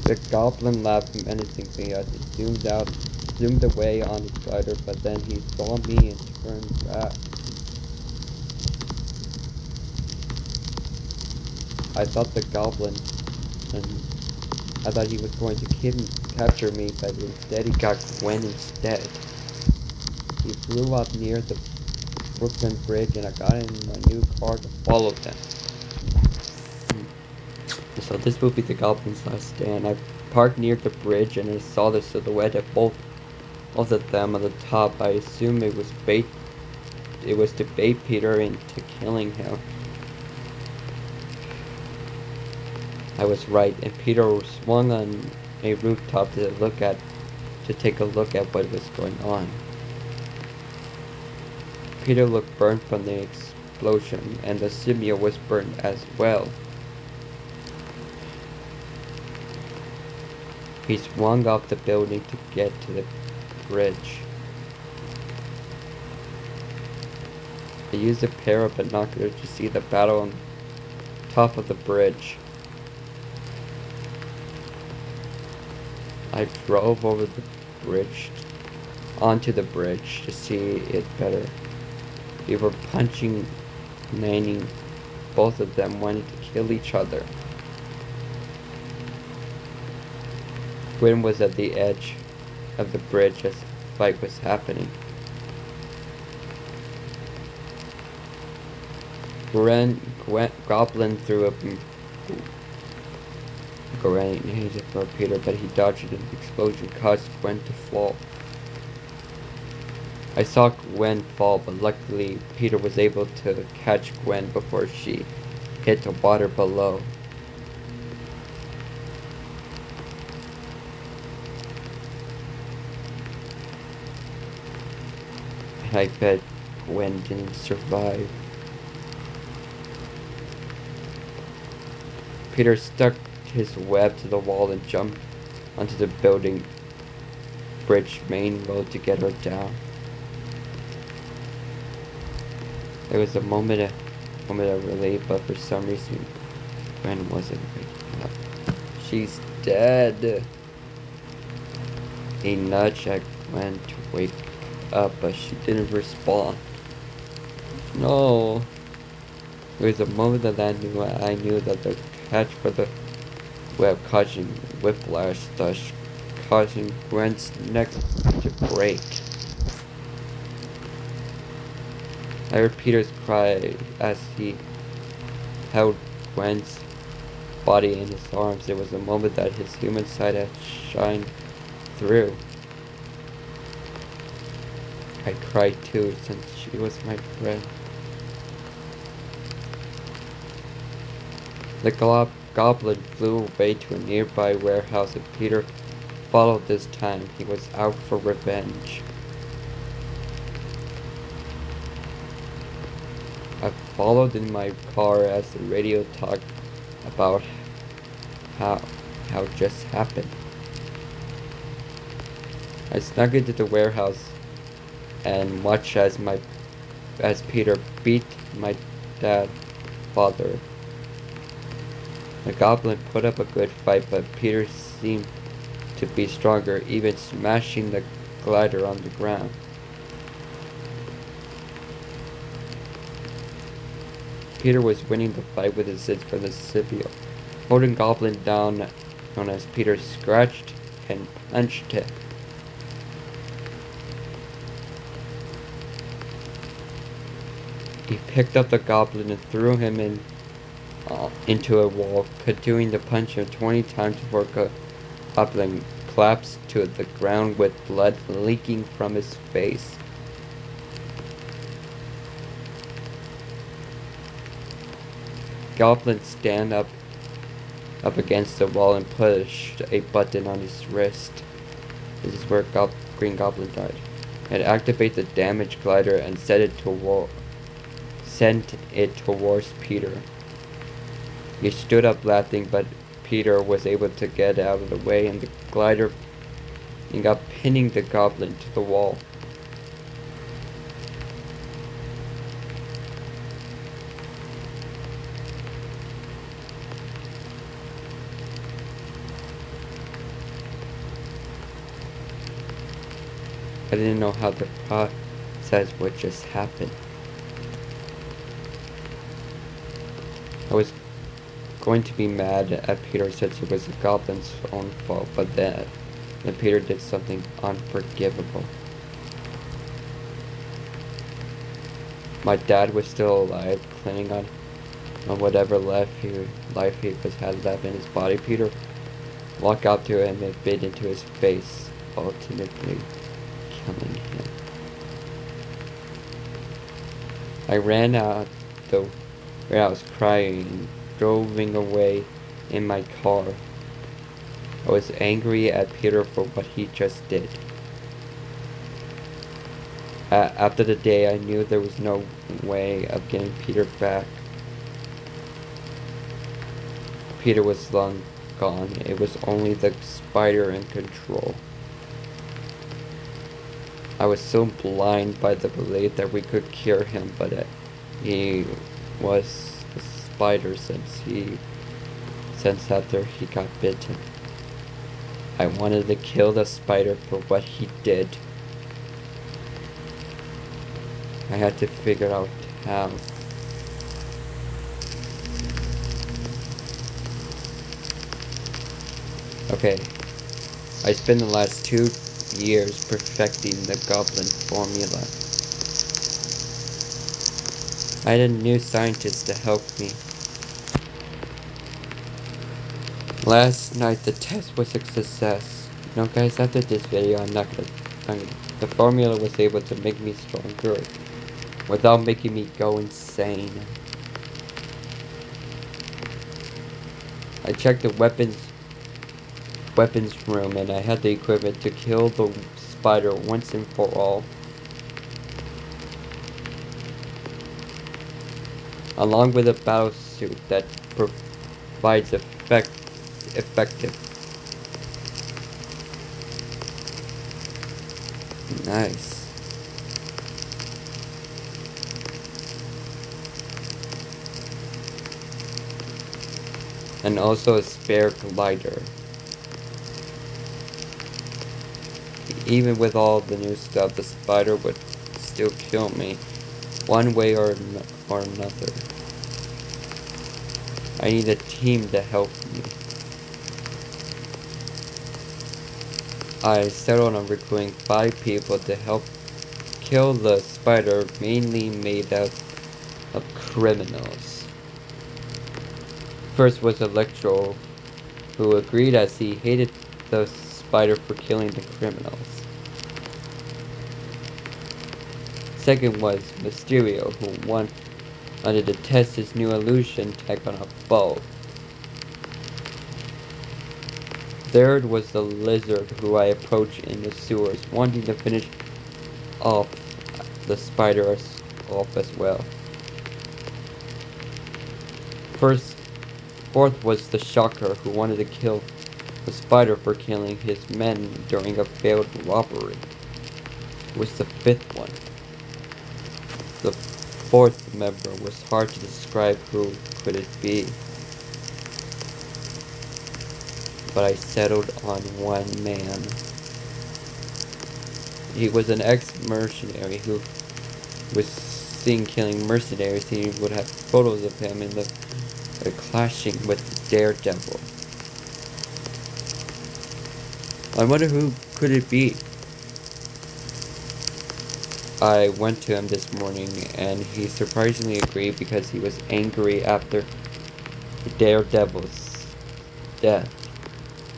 The goblin laughed menacingly as he zoomed away on his glider, but then he saw me and turned back. I thought the goblin, and I thought he was going to capture me, but instead he got Gwen instead. He flew up near the Brooklyn Bridge, and I got in my new car to follow them. So this will be the Goblin's last stand. I parked near the bridge, and I saw the silhouette of both of them on the top. I assumed it was to bait Peter into killing him. I was right, and Peter swung on a rooftop to take a look at what was going on. Peter looked burnt from the explosion, and the symbiote was burned as well. He swung off the building to get to the bridge. I used a pair of binoculars to see the battle on top of the bridge. I drove over the bridge, onto the bridge to see it better. They were punching, manning. Both of them wanted to kill each other. Gwen was at the edge of the bridge as the fight was happening. Goblin threw a grenade for Peter, but he dodged it and the explosion caused Gwen to fall. I saw Gwen fall, but luckily Peter was able to catch Gwen before she hit the water below. And I bet Gwen didn't survive. Peter stuck his web to the wall and jumped onto the building bridge main road to get her down. There was a moment of relief, but for some reason, Gwen wasn't waking up. She's dead. He nudged at Gwen to wake up, but she didn't respond. No. There was a moment that I knew that the catch for the web causing whiplash, thus causing Gwen's neck to break. I heard Peter's cry as he held Gwen's body in his arms. It was a moment that his human side had shined through. I cried too, since she was my friend. The goblin flew away to a nearby warehouse and Peter followed this time. He was out for revenge. I followed in my car as the radio talked about how it just happened. I snuck into the warehouse and watched as Peter beat my father. The goblin put up a good fight, but Peter seemed to be stronger, even smashing the glider on the ground. Peter was winning the fight with assist from the Scipio, holding Goblin down, known as Peter scratched and punched him. He picked up the Goblin and threw him into a wall, continuing to punch him 20 times before Goblin collapsed to the ground with blood leaking from his face. Goblin stand up against the wall and pushed a button on his wrist. This is where Green Goblin died. It activated the damage glider and sent it towards Peter. He stood up laughing, but Peter was able to get out of the way, and the glider ended up pinning the goblin to the wall. I didn't know how the process would just happen. I was going to be mad at Peter since it was the goblin's own fault, but then Peter did something unforgivable. My dad was still alive, clinging on whatever life he had left in his body. Peter walked up to him and bit into his face, ultimately killing him. I ran out where I was crying, driving away in my car. I was angry at Peter for what he just did. After the day, I knew there was no way of getting Peter back. Peter was long gone. It was only the spider in control. I was so blind by the belief that we could cure him, but he was the spider since after he got bitten. I wanted to kill the spider for what he did. I had to figure out how. Okay. I spent the last 2 years perfecting the goblin formula. I had a new scientist to help me. Last night the test was a success. You know guys, after this video the formula was able to make me stronger without making me go insane. I checked the weapons room and I had the equipment to kill the spider once and for all. Along with a battle suit that provides effective. Nice. And also a spare glider. Even with all the new stuff, the spider would still kill me, one way or another. I need a team to help me. I settled on recruiting 5 people to help kill the spider, mainly made up of criminals. First was Electro, who agreed as he hated the spider for killing the criminals. Second was Mysterio, who wanted to test his new illusion tech on a foe. Third was the Lizard, who I approached in the sewers, wanting to finish off the spider off as well. Fourth was the Shocker, who wanted to kill the spider for killing his men during a failed robbery. Was the fifth one. The fourth member was hard to describe who could it be. But I settled on one man. He was an ex-mercenary who was seen killing mercenaries. He would have photos of him in the clashing with Daredevil. I wonder who could it be? I went to him this morning and he surprisingly agreed because he was angry after Daredevil's death.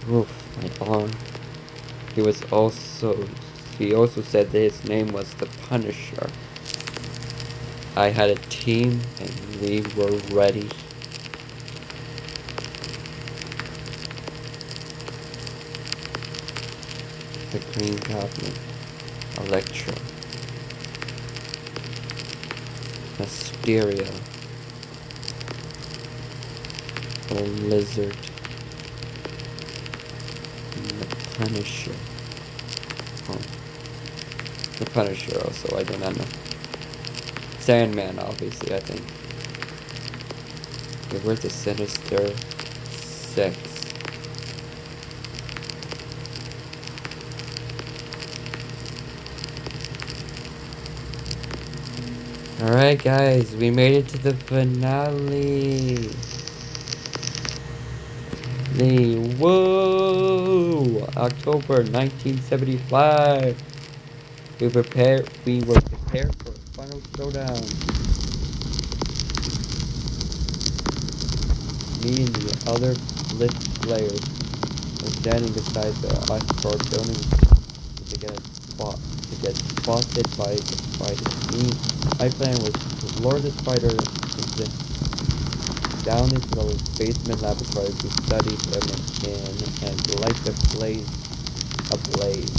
Oof, my arm. He also said that his name was the Punisher. I had a team and we were ready. The Green Goblin, Electro, Mysterio, the Lizard, and the Punisher. Oh. The Punisher also, I do not know. Sandman, obviously, I think. Okay, where's the Sinister Six? Alright guys, we made it to the finale. Whoa! October 1975. We were prepared for a final showdown. Me and the other Blitz players were standing beside the Oxford building to get spotted by the spider. My plan was to lure the spider down into the basement laboratory to study them and light the place ablaze.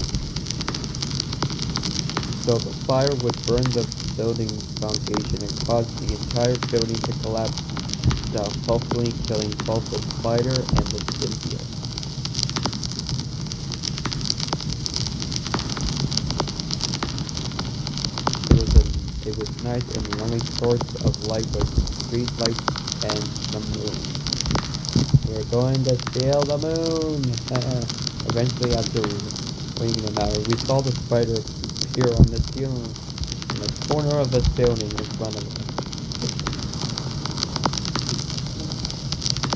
So the fire would burn the building's foundation and cause the entire building to collapse, hopefully killing both the spider and the symbiote. It was night and the only source of light was street lights and the moon. We're going to steal the moon! Eventually, after waiting an hour, we saw the spider appear on the ceiling in the corner of the building in front of us.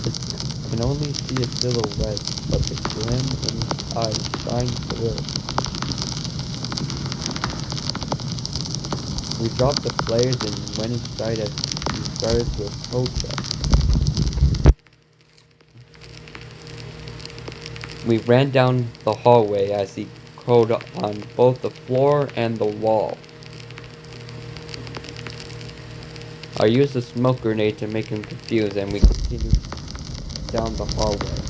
It can only see a silhouette, but the glim in his eyes shines through. We dropped the flares and went inside as he started to approach us. We ran down the hallway as he crawled on both the floor and the wall. I used a smoke grenade to make him confused, and we continued down the hallway.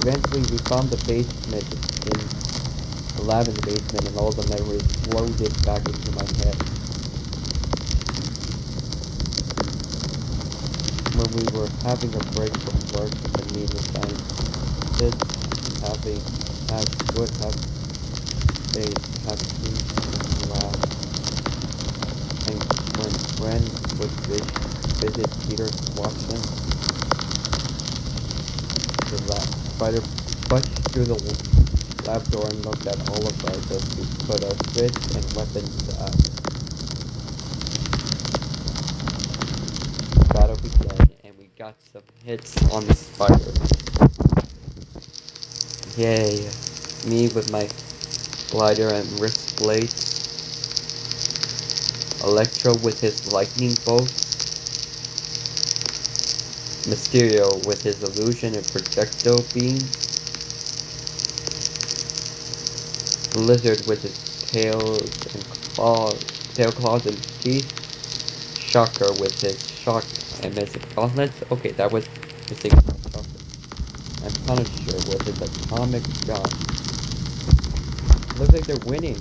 Eventually, we found the basement in the lab in the basement, and all the memories floated back into my head. When we were having a break from work, the me and the scientists would have they have seen in the lab. And when friends would visit Peter to watch them, the spider pushed through the lab door and looked at all of us as we put our fists and weapons up. The battle began, and we got some hits on the spider. Yay! Me with my glider and wrist blades. Electro with his lightning bolts. Mysterio with his illusion and projectile beams. Lizard with his tail claws and teeth. Shocker with his shock and missing gauntlets. Okay, that was missing shocker. And Punisher with his atomic gun. Looks like they're winning.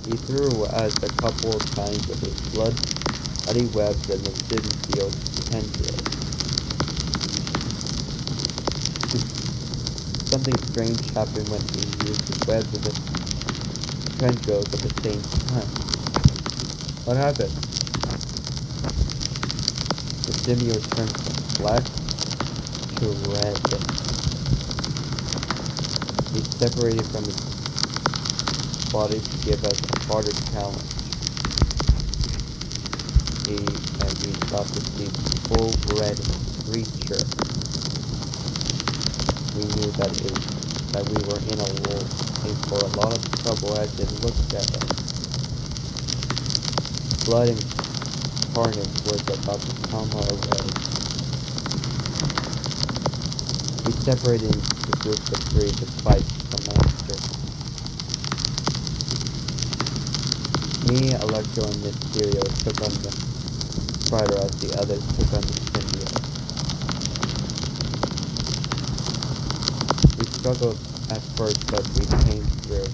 He threw us a couple of times with his bloody webs and the symbiote tendrils. Something strange happened when he used the webs and the tendrils at the same time. What happened? The symbiote turned from black to red. He separated from his body to give us a harder challenge. And we got to see full red creature. We knew that we were in for a lot of trouble as it looked at us. Blood and carnage was about to come our way. We separated into groups of three to fight the monster. Me, Electro, and Mysterio took on the spider as the others took on the symbiote. We struggled at first, but we came through.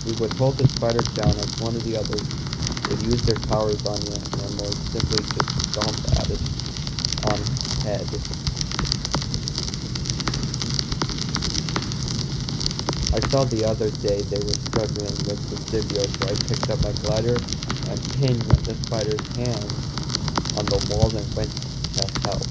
We would hold the spider down as one of the others would use their powers on the animal or simply just stomp at it on its head. I saw the other day they were struggling with the symbiote, so I picked up my glider and pinned the spider's hand on the wall and went to help.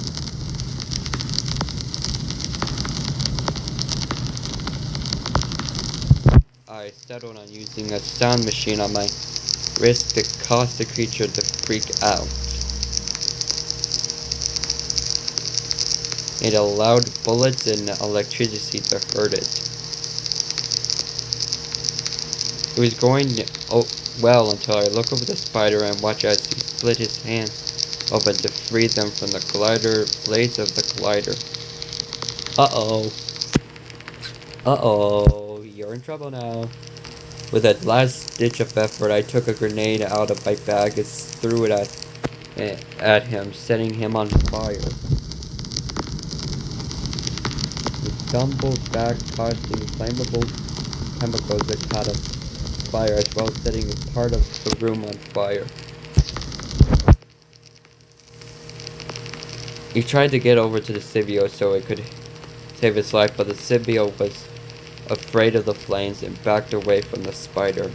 I settled on using a sound machine on my wrist to cause the creature to freak out. It allowed bullets and electricity to hurt it. It was going well until I look over the spider and watch as he split his hand open to free them from the blades of the glider. Uh-oh. Uh-oh. You're in trouble now. With a last ditch of effort, I took a grenade out of my bag and threw it at him, setting him on fire. He stumbled back, causing flammable chemicals that caught us fire, as well as setting part of the room on fire. He tried to get over to the symbiote so it could save his life, but the symbiote was afraid of the flames and backed away from the spider.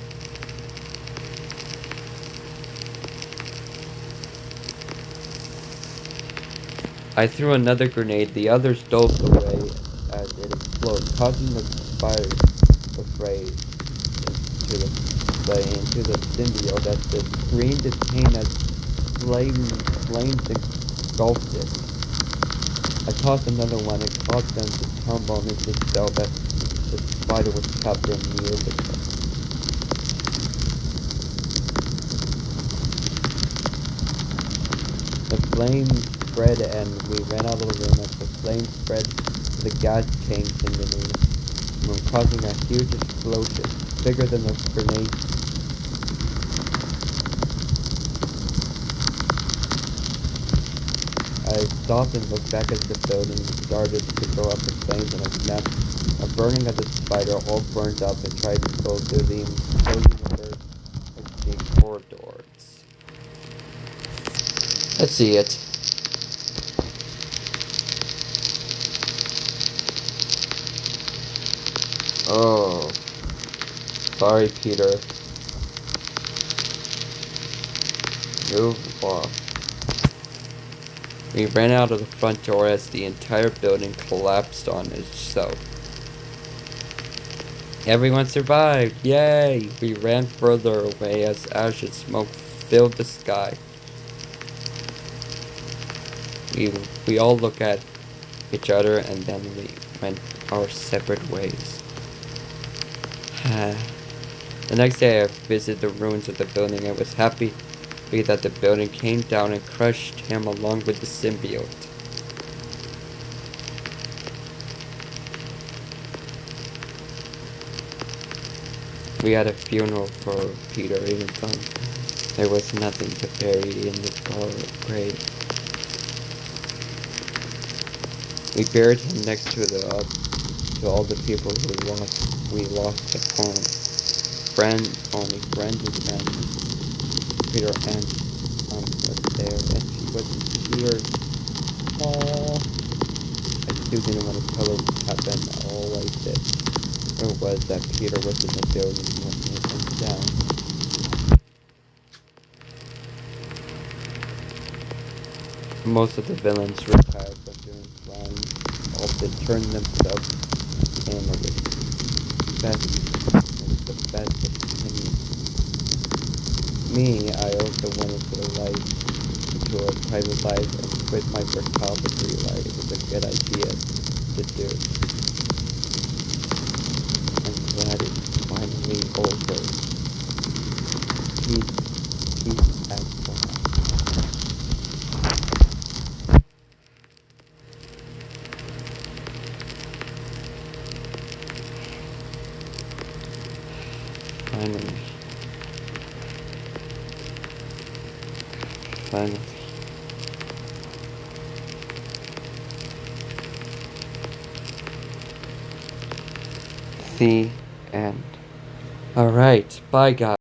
I threw another grenade. The others dove away as it exploded, causing the spider to fray into the symbiote as the screen detained as flames engulfed it. I tossed another one and caused them to tumble into itself as the spider was trapped in years ago. The flames spread and we ran out of the room as the flames spread to the gas tanks in the room, causing a huge explosion, bigger than the grenade. I stopped and looked back as the building started to go up in flames and a snap, a burning of the spider all burned up and tried to go through the closing emergency corridors. Let's see it. Oh, sorry, Peter. Move off. We ran out of the front door as the entire building collapsed on itself. Everyone survived! Yay! We ran further away as ash and smoke filled the sky. We all looked at each other and then we went our separate ways. The next day I visited the ruins of the building and was happy that the building came down and crushed him along with the symbiote. We had a funeral for Peter even though there was nothing to bury in the grave. We buried him next to all the people we lost at home. Only friends and family. Peter and was there, and she was here. Aww. I still didn't want to tell her what happened. All I said was that Peter was in the building when he went down. Most of the villains retired from doing crimes, often turned themselves in. It was the best opinion. Me, I also wanted to a private life and quit my photography life. It was a good idea to do. I'm glad it's finally over. Peace at last. Finally. The end. Alright, bye guys.